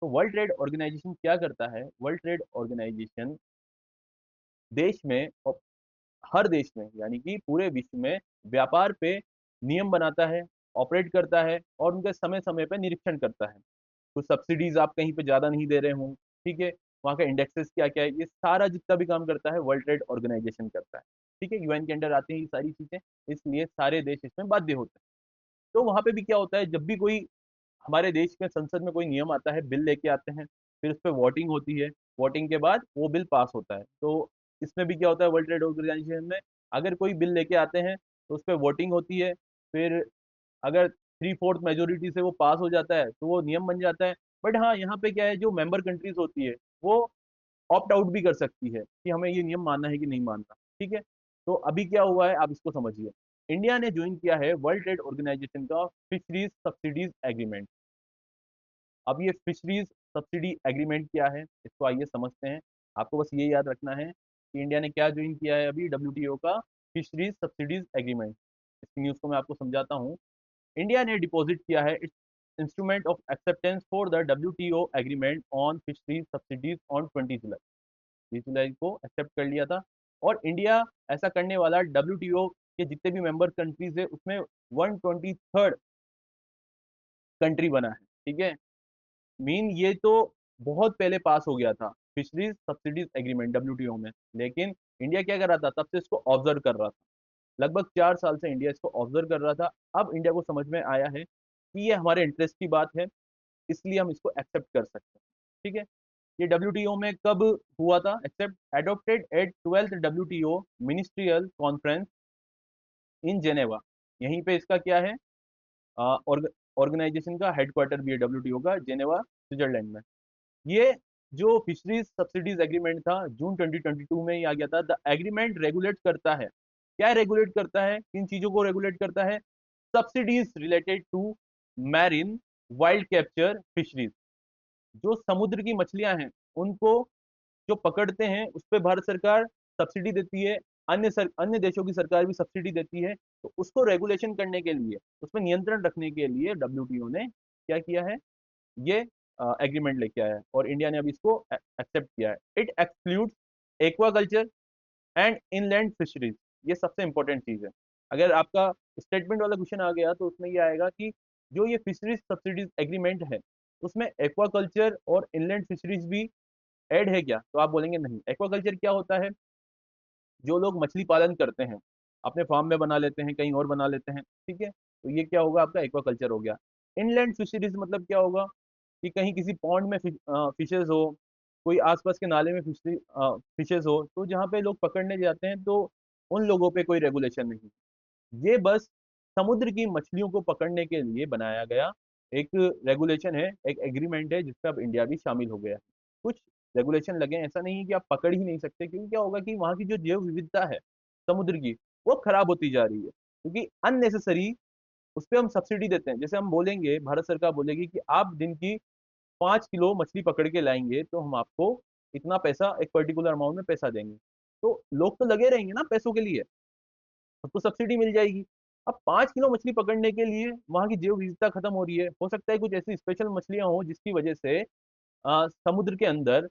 तो वर्ल्ड ट्रेड ऑर्गेनाइजेशन क्या करता है? वर्ल्ड ट्रेड ऑर्गेनाइजेशन देश में और हर देश में, यानी कि पूरे विश्व में व्यापार पे नियम बनाता है, ऑपरेट करता है और उनके समय समय पे निरीक्षण करता है। कुछ सब्सिडीज आप कहीं पे ज्यादा नहीं दे रहे हो, ठीक है, वहाँ का इंडेक्सेस क्या क्या है, ये सारा जितना भी काम करता है वर्ल्ड ट्रेड ऑर्गेनाइजेशन करता है, ठीक है। यूएन के अंडर आती हैं ये सारी चीजें, इसलिए सारे देश इसमें बाध्य होते हैं। तो वहां पे भी क्या होता है, जब भी कोई हमारे देश में संसद में कोई नियम आता है, बिल लेके आते हैं, फिर उस पर वोटिंग होती है, वोटिंग के बाद वो बिल पास होता है। तो इसमें भी क्या होता है, वर्ल्ड ट्रेड ऑर्गेनाइजेशन में अगर कोई बिल लेके आते हैं तो उस पर वोटिंग होती है, फिर अगर 3/4 मेजोरिटी से वो पास हो जाता है तो वो नियम बन जाता है। बट हाँ, यहाँ पे क्या है, जो मेंबर कंट्रीज होती है वो ऑप्ट आउट भी कर सकती है कि हमें ये नियम मानना है कि नहीं मानना। ठीक है, तो अभी क्या हुआ है आप इसको समझिए। इंडिया ने ज्वाइन किया है वर्ल्ड ट्रेड ऑर्गेनाइजेशन का फिशरीज सब्सिडीज एग्रीमेंट। अब ये फिशरीज सब्सिडी एग्रीमेंट क्या है, इसको आइए समझते हैं। आपको बस ये याद रखना है कि इंडिया ने क्या ज्वाइन किया है अभी, डब्ल्यूटीओ का फिशरीज सब्सिडीज एग्रीमेंट। इसकी न्यूज़ को मैं आपको समझाता हूँ। इंडिया ने डिपॉजिट किया है it's instrument of acceptance for the WTO agreement on fisheries subsidies on 20 जुलाई। 20 जुलाई को एक्सेप्ट कर लिया था। और इंडिया ऐसा करने वाला डब्ल्यूटीओ के जितने भी मेंबर कंट्रीज है उसमें 123rd कंट्री बना है। ठीक है, मीन ये तो बहुत पहले पास हो गया था फिशरीज सब्सिडीज एग्रीमेंट डब्ल्यूटीओ में, लेकिन इंडिया क्या कर रहा था, तब से इसको ऑब्जर्व कर रहा था। लगभग 4 साल से इंडिया इसको ऑब्जर्व कर रहा था। अब इंडिया को समझ में आया है कि ये हमारे इंटरेस्ट की बात है, इसलिए हम इसको एक्सेप्ट कर सकते हैं। ठीक है, ये डब्ल्यूटीओ में कब हुआ था except, adopted at 12th WTO ministerial conference in Geneva. यहीं पे इसका क्या है, ऑर्गेनाइजेशन का हेडक्वार्टर भी है डब्ल्यूटीओ का, जेनेवा स्विट्जरलैंड में। ये जो फिशरीज सब्सिडीज एग्रीमेंट था जून 2022 में ही आ गया था। द एग्रीमेंट रेगुलेट करता है, क्या रेगुलेट करता है, किन चीजों को रेगुलेट करता है, subsidies related to marine wild capture fisheries. जो समुद्र की मछलियां हैं उनको जो पकड़ते हैं उस पर भारत सरकार सब्सिडी देती है, अन्य देशों की सरकार भी सब्सिडी देती है। तो उसको रेगुलेशन करने के लिए, उसमें नियंत्रण रखने के लिए डब्ल्यूटीओ ने क्या किया है, ये एग्रीमेंट लेके आया है और इंडिया ने अभी इसको एक्सेप्ट किया है। It excludes aquaculture and inland fisheries. ये सबसे इंपॉर्टेंट चीज है। अगर आपका स्टेटमेंट वाला क्वेश्चन आ गया तो उसमें ये आएगा कि जो ये फिशरीज सब्सिडीज एग्रीमेंट है उसमें एक्वाकल्चर और इनलैंड फिशरीज भी ऐड है क्या, तो आप बोलेंगे नहीं। एक्वाकल्चर क्या होता है, जो लोग मछली पालन करते हैं अपने फार्म में बना लेते हैं, कहीं और बना लेते हैं। ठीक है, तो ये क्या होगा, आपका एक्वाकल्चर हो गया। इनलैंड फिशरीज मतलब क्या होगा कि कहीं किसी पॉन्ड में फिशेज हो, कोई आसपास के नाले में फिशेज हो, तो जहाँ पे लोग पकड़ने जाते हैं तो उन लोगों पे कोई रेगुलेशन नहीं। ये बस समुद्र की मछलियों को पकड़ने के लिए बनाया गया एक रेगुलेशन है, एक एग्रीमेंट है जिसमें अब इंडिया भी शामिल हो गया है। कुछ रेगुलेशन लगे हैं, ऐसा नहीं है कि आप पकड़ ही नहीं सकते, क्योंकि क्या होगा कि वहाँ की जो जैव विविधता है समुद्र की, वो खराब होती जा रही है, क्योंकि अननेसेसरी उस पर हम सब्सिडी देते हैं। जैसे हम बोलेंगे, भारत सरकार बोलेगी कि आप दिन की 5 किलो मछली पकड़ के लाएंगे तो हम आपको इतना पैसा, एक पर्टिकुलर अमाउंट में पैसा देंगे। तो लोग तो लगे रहेंगे ना पैसों के लिए, सबको सब्सिडी मिल जाएगी। अब 5 किलो मछली पकड़ने के लिए वहां की जैव विविधता खत्म हो रही है। हो सकता है कुछ ऐसी स्पेशल मछलियां हो जिसकी वजह से समुद्र के अंदर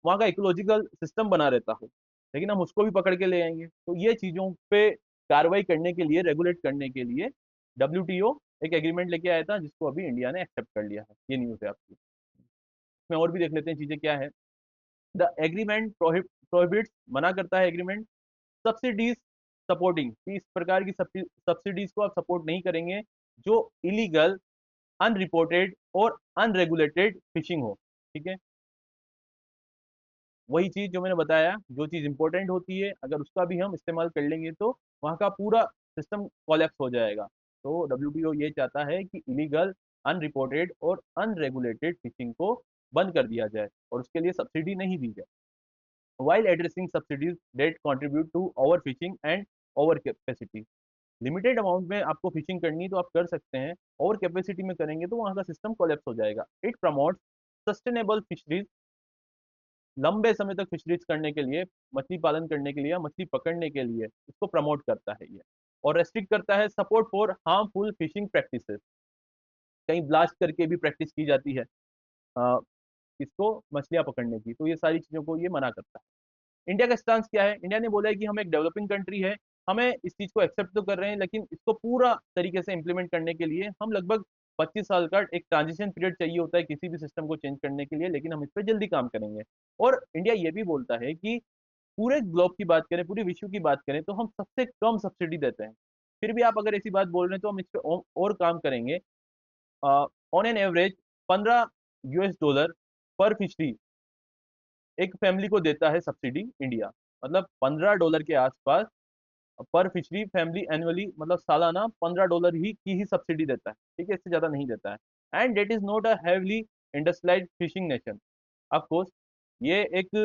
वहाँ का इकोलॉजिकल सिस्टम बना रहता हो, लेकिन हम उसको भी पकड़ के ले आएंगे। तो ये चीजों पे कार्रवाई करने के लिए, रेगुलेट करने के लिए डब्ल्यूटीओ एक एग्रीमेंट लेके आया था, जिसको अभी इंडिया ने एक्सेप्ट कर लिया है। ये न्यूज़ है आपकी। इसमें और भी देख लेते हैं चीजें क्या है। द एग्रीमेंट प्रोहिबिट्स, मना करता है एग्रीमेंट, सब्सिडीज सपोर्टिंग, कि इस प्रकार की सब्सिडीज को आप सपोर्ट नहीं करेंगे जो इलीगल, अनरिपोर्टेड और अनरेगुलेटेड फिशिंग हो। ठीक है, वही चीज जो मैंने बताया, जो चीज इंपॉर्टेंट होती है अगर उसका भी हम इस्तेमाल कर लेंगे तो वहाँ का पूरा सिस्टम कोलैप्स हो जाएगा। तो डब्ल्यूटीओ ये चाहता है कि इलीगल, अनरिपोर्टेड और अनरेगुलेटेड फिशिंग को बंद कर दिया जाए और उसके लिए सब्सिडी नहीं दी जाए, while addressing subsidies that contribute to overfishing and overcapacity। Limited amount में आपको फिशिंग करनी तो आप कर सकते हैं, ओवर कैपेसिटी में करेंगे तो वहाँ का सिस्टम कोलैप्स हो जाएगा। इट प्रमोट्स सस्टेनेबल फिशरीज, लंबे समय तक फिशरीज करने के लिए, मछली पालन करने के लिए या मछली पकड़ने के लिए इसको प्रमोट करता है ये। और रेस्ट्रिक्ट करता है support for harmful fishing practices, कहीं ब्लास्ट करके भी प्रैक्टिस की जाती है अ, इसको मछलियां पकड़ने की, तो ये सारी चीजों को ये मना करता है। इंडिया का स्टांस क्या है, इंडिया ने बोला है कि हम एक डेवलपिंग कंट्री है, हमें इस चीज को एक्सेप्ट तो कर रहे हैं, लेकिन इसको पूरा तरीके से इम्प्लीमेंट करने के लिए हम लगभग 25 साल का एक ट्रांजिशन पीरियड चाहिए होता है किसी भी सिस्टम को चेंज करने के लिए, लेकिन हम इस पर जल्दी काम करेंगे। और इंडिया ये भी बोलता है कि पूरे ग्लोब की बात करें, पूरे विश्व की बात करें तो हम सबसे कम सब्सिडी देते हैं। फिर भी आप अगर ऐसी बात बोल रहे हैं तो हम इस पे और काम करेंगे। On an average 15 US dollar पर फिशरी एक फैमिली को देता है सब्सिडी इंडिया। मतलब $15 के आसपास पर फिशरी फैमिली एनुअली, मतलब सालाना $15 ही की ही सब्सिडी देता है, ठीक है, इससे ज्यादा नहीं देता है। And that is not a heavily industrialised fishing nation. Of course ये एक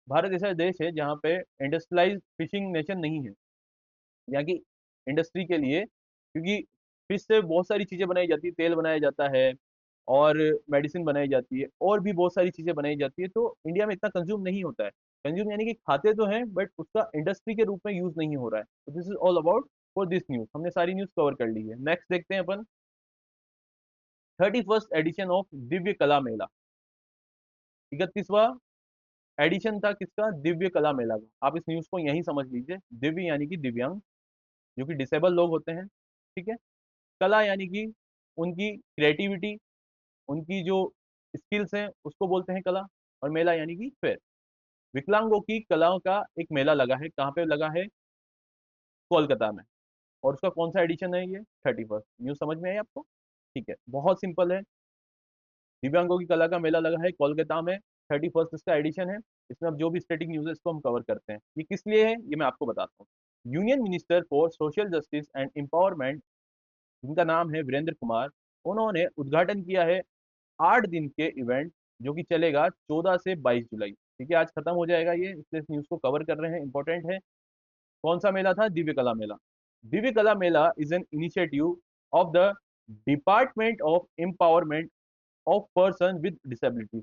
भारत ऐसा देश है जहाँ पे इंडस्ट्रियलाइज्ड फिशिंग नेशन नहीं है। यहाँ की इंडस्ट्री के लिए, क्योंकि फिश से बहुत सारी चीज़ें बनाई जाती है, तेल बनाया जाता है और मेडिसिन बनाई जाती है और भी बहुत सारी चीज़ें बनाई जाती है, तो इंडिया में इतना कंज्यूम नहीं होता है। कंज्यूम यानी कि खाते तो हैं बट उसका इंडस्ट्री के रूप में यूज़ नहीं हो रहा है। तो this is all about for this news. हमने सारी न्यूज़ कवर कर ली है। नेक्स्ट देखते हैं अपन 31st addition of Divya Kala Mela. 31वां addition था किसका? दिव्य कला मेला का। आप इस न्यूज़ को यहीं समझ लीजिए। दिव्य यानी कि दिव्यांग, जो कि डिसेबल लोग होते हैं, ठीक है। कला यानी कि उनकी क्रिएटिविटी, उनकी जो स्किल्स हैं उसको बोलते हैं कला। और मेला यानी कि फेयर। विकलांगों की कलाओं का एक मेला लगा है। कहाँ पे लगा है? कोलकाता में। और उसका कौन सा एडिशन है? ये 31st। न्यूज़ समझ में आई आपको? ठीक है, बहुत सिंपल है। दिव्यांगों की कला का मेला लगा है कोलकाता में, 31st इसका एडिशन है। इसमें अब जो भी स्टैटिक न्यूज़ है इसको हम कवर करते हैं। ये किस लिए है ये मैं आपको बताता हूँ। Union minister for social justice and empowerment, जिनका नाम है वीरेंद्र कुमार, उन्होंने उद्घाटन किया है 8 दिन के इवेंट, जो कि चलेगा 14 से 22 जुलाई। ठीक है, आज खत्म हो जाएगा ये, इसलिए इस न्यूज़ को कवर कर रहे हैं, इंपॉर्टेंट है। कौन सा मेला था? Divya Kala Mela. Divya Kala Mela is an initiative of the department of empowerment of person with disability.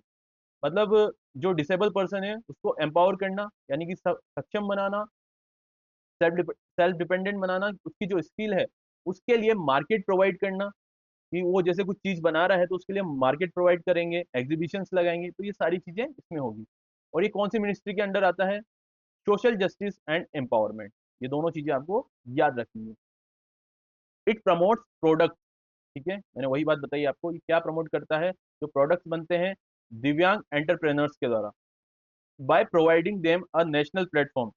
मतलब जो डिसेबल पर्सन है उसको एम्पावर करना, यानी कि सक्षम बनाना, सेल्फ डिपेंडेंट बनाना, उसकी जो स्किल है उसके लिए मार्केट प्रोवाइड करना, कि वो जैसे कुछ चीज बना रहा है तो उसके लिए मार्केट प्रोवाइड करेंगे, एग्जीबिशंस लगाएंगे, तो ये सारी चीजें इसमें होगी। और ये कौन सी मिनिस्ट्री के अंडर आता है? Social justice and empowerment. ये दोनों चीजें आपको याद रखनी है। इट प्रमोट्स प्रोडक्ट, ठीक है, मैंने वही बात बताई आपको। ये क्या प्रमोट करता है? जो प्रोडक्ट्स बनते हैं दिव्यांग एंटरप्रेन्योर्स के द्वारा, by providing them a national platform.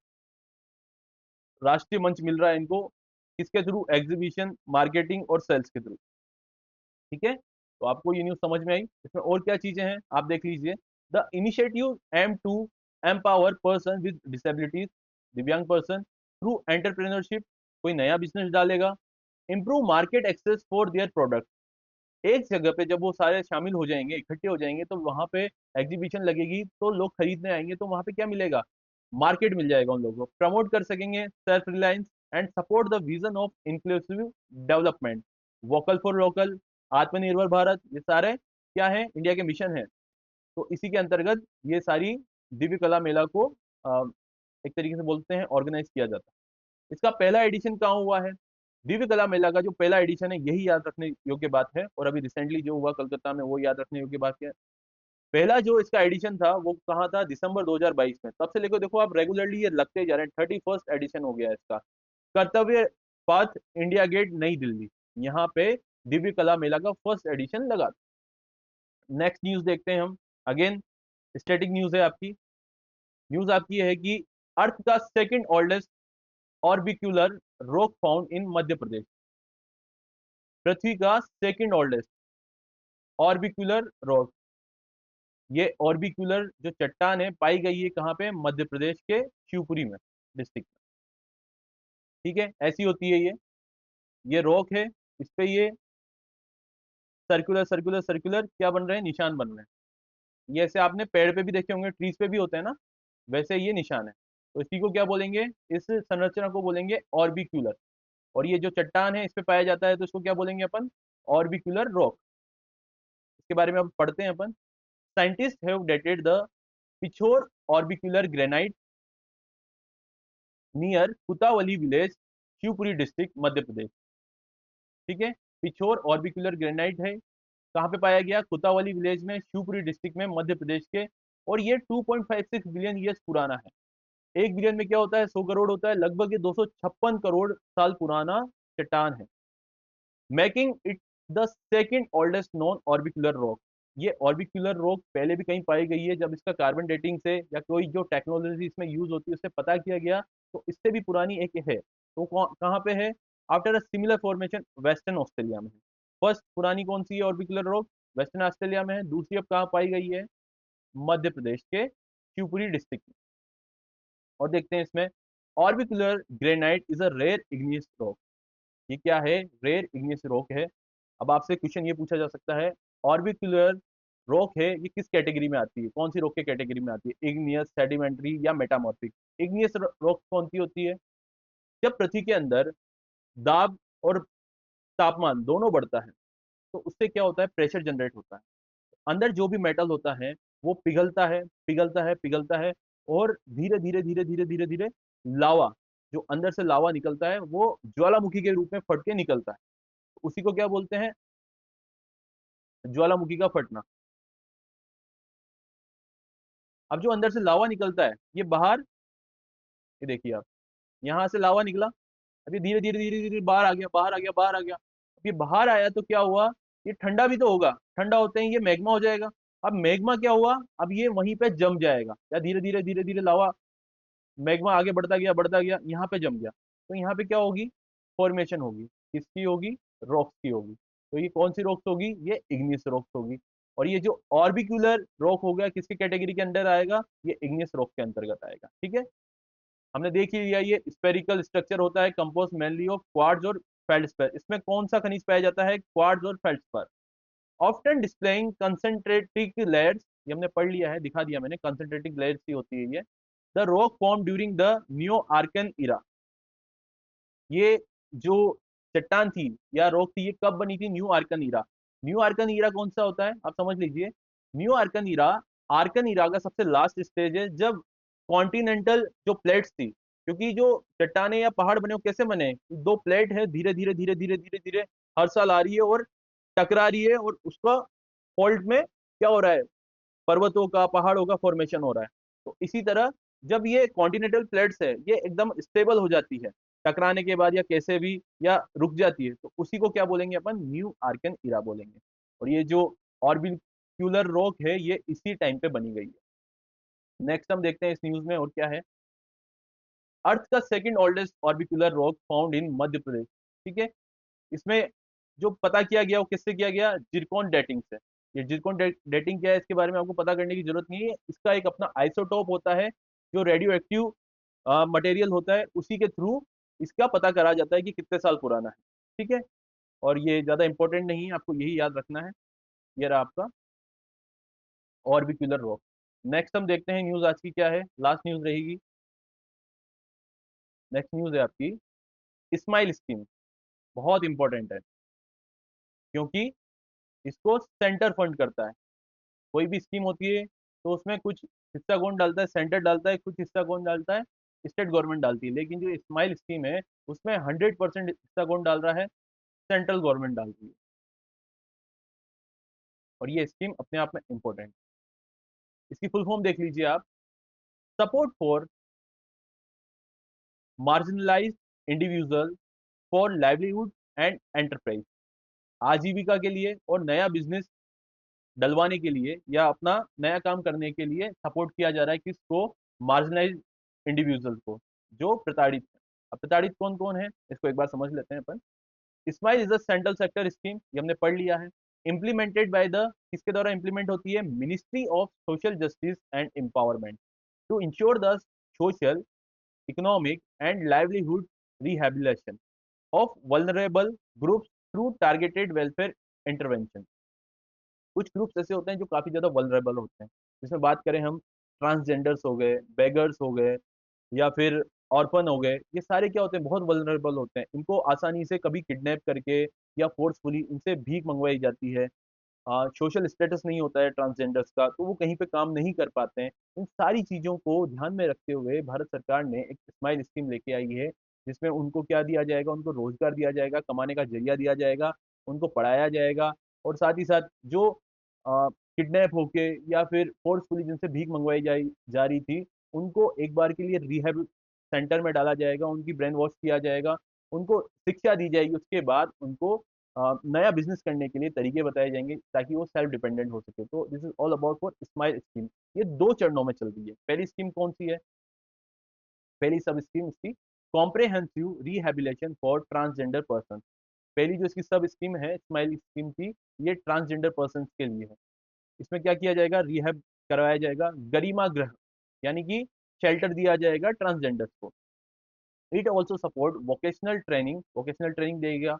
राष्ट्रीय मंच मिल रहा है इनको, किसके थ्रू? एग्जीबिशन, मार्केटिंग और सेल्स के थ्रू। ठीक है, तो आपको ये न्यूज समझ में आई। इसमें और क्या चीजें हैं आप देख लीजिए। The initiative aim to empower person with disabilities, Divyang person, through entrepreneurship. कोई नया बिजनेस डालेगा। Improve market access for their product. एक जगह पे जब वो सारे शामिल हो जाएंगे, इकट्ठे हो जाएंगे, तो वहां पे एग्जीबिशन लगेगी तो लोग खरीदने आएंगे, तो वहां पे क्या मिलेगा? मार्केट मिल जाएगा उन लोगों को। प्रमोट कर सकेंगे self reliance and support the vision of inclusive development. Vocal for local, आत्मनिर्भर भारत, ये सारे क्या है? इंडिया के मिशन है। तो इसी के अंतर्गत ये सारी दिव्य कला मेला को एक तरीके से बोलते हैं ऑर्गेनाइज किया जाता है। इसका पहला एडिशन कहाँ हुआ है? दिव्य कला मेला का जो पहला एडिशन है, यही याद रखने योग्य बात है। और अभी रिसेंटली जो हुआ कलकत्ता में, वो याद रखने योग्य बात है। पहला जो इसका एडिशन था वो कहाँ था? दिसंबर 2022 में। तब से लेकर देखो आप, रेगुलरली ये लगते जा रहे हैं। 31st एडिशन हो गया है इसका। कर्तव्य पथ, इंडिया गेट, नई दिल्ली, यहाँ पे दिव्य कला मेला का फर्स्ट एडिशन लगा। नेक्स्ट न्यूज देखते हैं हम। अगेन स्टैटिक न्यूज है आपकी। न्यूज आपकी है कि अर्थ का second oldest orbicular rock found in Madhya Pradesh. पृथ्वी का सेकंड ओल्डेस्ट ऑर्बिक्यूलर रॉक, ये ऑर्बिक्यूलर जो चट्टान है पाई गई है कहाँ पे? मध्य प्रदेश के शिवपुरी में, डिस्ट्रिक्ट में। ठीक है, ऐसी होती है ये रॉक है। इस पे ये सर्कुलर सर्कुलर सर्कुलर क्या बन रहे हैं? निशान बन रहे हैं। ये ऐसे आपने पेड़ पे भी देखे होंगे, ट्रीज पे भी होते हैं ना, वैसे ये निशान है। तो इसी को क्या बोलेंगे? इस संरचना को बोलेंगे ऑर्बिक्यूलर। और ये जो चट्टान है इस पे पाया जाता है, तो इसको क्या बोलेंगे अपन? ऑर्बिक्यूलर रॉक। इसके बारे में अब पढ़ते हैं अपन। Scientist have dated the Pichhore orbicular granite near Kutawali village, Shivpuri district, Madhya Pradesh. ठीक है, पिछोर ऑर्बिक्यूलर ग्रेनाइट है, कहाँ पे पाया गया? कुतावली विलेज में, शिवपुरी डिस्ट्रिक्ट में, मध्य प्रदेश के। और ये 2.56 बिलियन ईयर्स पुराना है। 1 बिलियन में क्या होता है? 100 करोड़ होता है। लगभग ये 256 करोड़ साल पुराना चट्टान है। Making it the second oldest non orbicular rock. ये ऑर्बिकुलर रॉक पहले भी कहीं पाई गई है, जब इसका कार्बन डेटिंग से या कोई जो टेक्नोलॉजी इसमें यूज होती है उससे पता किया गया, तो इससे भी पुरानी एक है। तो कहाँ पे है? After a similar formation western Australia में है। फर्स्ट पुरानी कौन सी है ऑर्बिकुलर रॉक, वेस्टर्न ऑस्ट्रेलिया में है। दूसरी अब कहाँ पाई गई है, मध्य प्रदेश के शिवपुरी डिस्ट्रिक्ट में। और देखते हैं इसमें, orbicular granite is a rare igneous rock. ये क्या है, रेयर इग्नियस रॉक है। अब आपसे क्वेश्चन ये पूछा जा सकता है, ऑर्बिकुलर रॉक है, ये किस कैटेगरी में आती है, कौन सी रॉक के कैटेगरी में आती है, इग्नियस, सेडिमेंट्री या मेटामॉर्फिक। इग्नियस रॉक कौन सी होती है, जब पृथ्वी के अंदर दाब और तापमान दोनों बढ़ता है तो उससे क्या होता है, प्रेशर जनरेट होता है। अंदर जो भी मेटल होता है वो पिघलता है, पिघलता है, पिघलता है, और धीरे धीरे धीरे धीरे धीरे धीरे लावा, जो अंदर से लावा निकलता है वो ज्वालामुखी के रूप में फट के निकलता है। उसी को क्या बोलते हैं, ज्वालामुखी का फटना। अब जो अंदर से लावा निकलता है ये बाहर, ये देखिए आप, यहाँ से लावा निकला, अब ये धीरे धीरे धीरे धीरे बाहर आ गया, बाहर आ गया, बाहर आ गया। अब ये बाहर आया तो क्या हुआ, ये ठंडा भी तो होगा, ठंडा होते ही ये मैग्मा हो जाएगा। अब मैग्मा क्या हुआ, अब ये वहीं पे जम जाएगा, या धीरे धीरे धीरे धीरे लावा, मैग्मा आगे बढ़ता गया, बढ़ता गया, यहाँ पे जम गया। तो यहाँ पे क्या होगी, फॉर्मेशन होगी, किसकी होगी, रॉक्स की होगी। तो ये कौन सी रॉक्स होगी, ये इग्नियस रॉक्स होगी। और ये जो ऑर्बिक्यूलर रॉक हो गया, किसकी कैटेगरी के अंदर आएगा, ये इग्नियस रॉक के अंतर्गत आएगा। ठीक है, हमने देख ही लिया, ये स्पेरिकल स्ट्रक्चर होता है, कंपोज मेनली ऑफ क्वार्ट्ज और फेल्डस्पर। इसमें कौन सा खनिज पाया जाता है, क्वार्ट्ज और फेल्डस्पर। ऑफ्टन डिस्प्लेइंग कंसंट्रेटिक लेयर्स, ये हमने पढ़ लिया है, दिखा दिया मैंने, कंसंट्रेटिक लेयर्स की होती है ये। The rock form during the new Archean era, ये जो चट्टान थी या रॉक थी ये कब बनी थी, new Archean era. New Archean era कौन सा होता है, आप समझ लीजिए। न्यू आर्कन ईरा का सबसे लास्ट स्टेज है, जब कॉन्टिनेंटल जो प्लेट्स थी, क्योंकि जो चट्टाने या पहाड़ बने वो कैसे बने, दो प्लेट है, धीरे धीरे धीरे धीरे धीरे धीरे हर साल आ रही है और टकरा रही है, और उसका फॉल्ट में क्या हो रहा है, पर्वतों का, पहाड़ों का फॉर्मेशन हो रहा है। तो इसी तरह जब ये कॉन्टिनेंटल प्लेट्स है ये एकदम स्टेबल हो जाती है टकराने के बाद, या कैसे भी, या रुक जाती है, तो उसी को क्या बोलेंगे अपन, न्यू आर्कन इरा बोलेंगे। और ये जो ऑर्बिक्यूलर रॉक है ये इसी टाइम पे बनी गई है। नेक्स्ट हम देखते हैं इस न्यूज में और क्या है, अर्थ का second oldest orbicular rock found in Madhya Pradesh. ठीक है, इसमें जो पता किया गया वो किससे किया गया, जिरकॉन डेटिंग से। ये जिरकॉन डेटिंग क्या है इसके बारे में आपको पता करने की जरूरत नहीं है, इसका एक अपना आइसोटोप होता है, जो रेडियो एक्टिव मटेरियल होता है, उसी के थ्रू इसका पता करा जाता है कि कितने साल पुराना है। ठीक है, और ये ज्यादा इंपॉर्टेंट नहीं है, आपको यही याद रखना है। ये रहा आपका ऑर्बिक्यूलर रॉक। नेक्स्ट हम देखते हैं न्यूज आज की क्या है, लास्ट न्यूज रहेगी। नेक्स्ट न्यूज है आपकी स्माइल स्कीम, बहुत इंपॉर्टेंट है, क्योंकि इसको सेंटर फंड करता है। कोई भी स्कीम होती है तो उसमें कुछ हिस्सा कौन डालता है, सेंटर डालता है, कुछ हिस्सा कौन डालता है, स्टेट गवर्नमेंट डालती है। लेकिन जो स्माइल स्कीम है उसमें 100% हिस्सा कौन डाल रहा है, सेंट्रल गवर्नमेंट डाल रही है। और ये स्कीम अपने आप में इंपॉर्टेंट, इसकी फुल फॉर्म देख लीजिए आप, support for marginalised individual for livelihood and enterprise. आजीविका के लिए और नया बिजनेस डलवाने के लिए या अपना नया काम करने के लिए सपोर्ट किया जा रहा है किसको, मार्जिनलाइज इंडिविजुअल को, जो प्रताड़ित है। अब प्रताड़ित कौन कौन है इसको एक बार समझ लेते हैं अपन। Smile is a central sector scheme, ये हमने पढ़ लिया है। इम्प्लीमेंटेड बाय द, किसके द्वारा इंप्लीमेंट होती है, ministry of social justice and empowerment, to ensure the social, economic and livelihood rehabilitation of vulnerable groups through targeted welfare intervention. कुछ ग्रुप्स ऐसे होते हैं जो काफी ज्यादा वल्नरेबल होते हैं, जिसमें बात करें हम, ट्रांसजेंडर्स हो गए, बेगर्स हो गए, या फिर ऑर्फन हो गए, ये सारे क्या होते हैं, बहुत वल्नरेबल होते हैं। इनको आसानी से कभी किडनैप करके या फोर्सफुली इनसे भीख मंगवाई जाती है। सोशल स्टेटस नहीं होता है ट्रांसजेंडर्स का, तो वो कहीं पे काम नहीं कर पाते हैं। इन सारी चीजों को ध्यान में रखते हुए भारत सरकार ने एक स्माइल स्कीम लेके आई है, जिसमें उनको क्या दिया जाएगा, उनको रोजगार दिया जाएगा, कमाने का जरिया दिया जाएगा, उनको पढ़ाया जाएगा। और साथ ही साथ जो किडनैप होके या फिर फोर्सफुली जिनसे भीख मंगवाई जा रही थी, उनको एक बार के लिए रिहैब सेंटर में डाला जाएगा, उनकी ब्रेन वॉश किया जाएगा, उनको शिक्षा दी जाएगी, उसके बाद उनको नया बिजनेस करने के लिए तरीके बताए जाएंगे ताकि वो सेल्फ डिपेंडेंट हो सके। तो this is all about for smile scheme. ये दो चरणों में चल रही है। पहली स्कीम कौन सी है, पहली सब स्कीम इसकी comprehensive rehabilitation for transgender person. पहली जो इसकी सब स्कीम है, स्माइल स्कीम की, ये ट्रांसजेंडर पर्सन के लिए है। इसमें क्या किया जाएगा, रिहेब करवाया जाएगा, गरिमा गृह यानी कि शेल्टर दिया जाएगा ट्रांसजेंडर्स को। It also support vocational training देगा,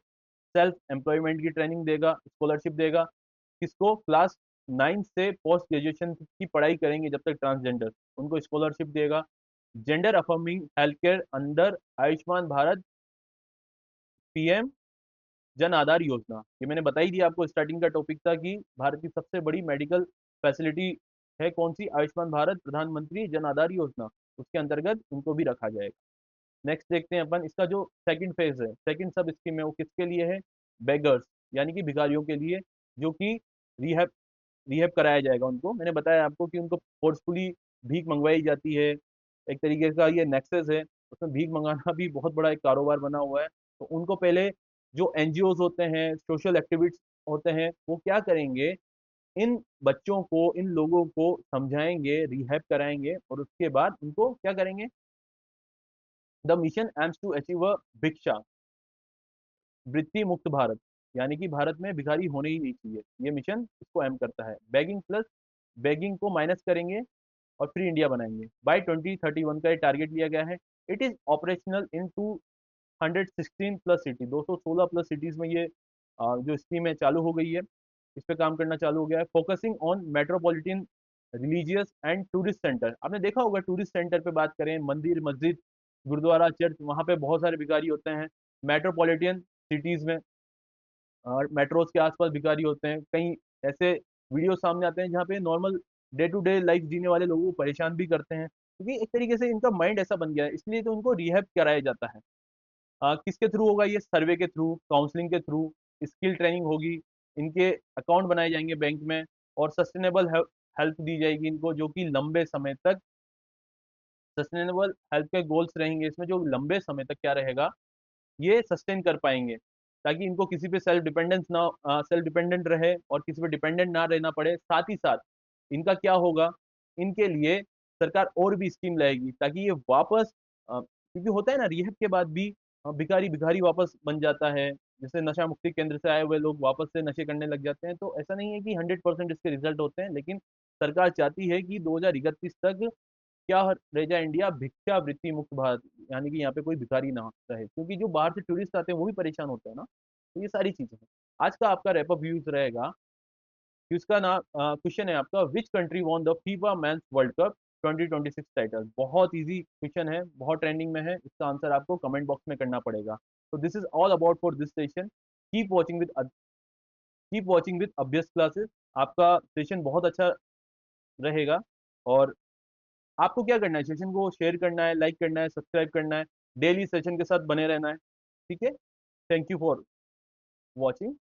सेल्फ एम्प्लॉयमेंट की ट्रेनिंग देगा, स्कॉलरशिप देगा। किसको, क्लास 9 से पोस्ट ग्रेजुएशन की पढ़ाई करेंगे जब तक ट्रांसजेंडर, उनको स्कॉलरशिप देगा। Gender affirming health care under Ayushman Bharat PM Jan Aadhaar योजना। ये मैंने बता ही दिया आपको, स्टार्टिंग का टॉपिक था कि भारत की सबसे बड़ी मेडिकल फैसिलिटी है कौन सी, आयुष्मान भारत प्रधानमंत्री जन आधार योजना, उसके अंतर्गत उनको भी रखा जाएगा। नेक्स्ट देखते हैं अपन, इसका जो सेकंड फेज है, सेकंड सब स्कीम है, वो किसके लिए है, बेगर्स यानी कि भिखारियों के लिए, जो कि रिहैब रिहैब कराया जाएगा उनको। मैंने बताया आपको कि उनको फोर्सफुली भीख मंगवाई जाती है, एक तरीके का ये नेक्सस है, उसमें भीख मंगाना भी बहुत बड़ा एक कारोबार बना हुआ है। तो उनको पहले जो एनजीओज होते हैं, सोशल एक्टिविस्ट होते हैं, वो क्या करेंगे, इन बच्चों को, इन लोगों को समझाएंगे, रिहैब कराएंगे, और उसके बाद उनको क्या करेंगे, the mission aims to achieve a भिक्षा वृत्ति मुक्त भारत, यानी कि भारत में भिखारी होने ही नहीं चाहिए, ये मिशन इसको एम करता है। बेगिंग प्लस, बेगिंग को माइनस करेंगे और फ्री इंडिया बनाएंगे बाय 2031 का ये टारगेट लिया गया है। It is operational in 216 plus city, 216 plus cities में ये जो स्कीम है चालू हो गई है, इस पे काम करना चालू हो गया है। Focusing on metropolitan religious and tourist centre, आपने देखा होगा टूरिस्ट सेंटर पे बात करें, मंदिर मस्जिद गुरुद्वारा चर्च, वहाँ पे बहुत सारे भिखारी होते हैं। मेट्रोपॉलिटन सिटीज में और मेट्रोज के आसपास भिखारी होते हैं। कई ऐसे वीडियो सामने आते हैं जहाँ पे normal day to day life जीने वाले लोगों को परेशान भी करते हैं, क्योंकि एक तरीके से इनका माइंड ऐसा बन गया है, इसलिए तो उनको रिहैब कराया जाता है। किसके थ्रू होगा ये, सर्वे के थ्रू, काउंसलिंग के थ्रू, स्किल ट्रेनिंग होगी, इनके अकाउंट बनाए जाएंगे बैंक में, और सस्टेनेबल हेल्थ दी जाएगी इनको, जो कि लंबे समय तक सस्टेनेबल हेल्थ के गोल्स रहेंगे इसमें, जो लंबे समय तक क्या रहेगा, ये सस्टेन कर पाएंगे, ताकि इनको किसी पे सेल्फ डिपेंडेंट रहे और किसी पे डिपेंडेंट ना रहना पड़े। साथ ही साथ इनका क्या होगा, इनके लिए सरकार और भी स्कीम लाएगी ताकि ये वापस क्योंकि होता है ना, रिहैब के बाद भी भिखारी भिखारी वापस बन जाता है, जैसे नशा मुक्ति केंद्र से आए हुए लोग वापस से नशे करने लग जाते हैं। तो ऐसा नहीं है कि 100% इसके रिजल्ट होते हैं, लेकिन सरकार चाहती है कि 2031 तक क्या रह जाए इंडिया, भिक्षा वृत्ति मुक्त भारत, यानी कि यहाँ पे कोई भिखारी ना रहे, क्योंकि जो बाहर से टूरिस्ट आते हैं वो भी परेशान होते हैं ना। तो ये सारी चीजें हैं। आज का आपका रैपअप व्यूज रहेगा कि उसका ना क्वेश्चन है आपका, which country won the FIFA mains world cup 2026 title. बहुत इजी क्वेश्चन है, बहुत ट्रेंडिंग में है, इसका आंसर आपको कमेंट बॉक्स में करना पड़ेगा। तो this is all about for this session. Keep watching with Abhyas classes. आपका सेशन बहुत अच्छा रहेगा, और आपको क्या करना है, सेशन को शेयर करना है, लाइक करना है, सब्सक्राइब करना है, डेली सेशन के साथ बने रहना है। ठीक है, थैंक यू फॉर वॉचिंग।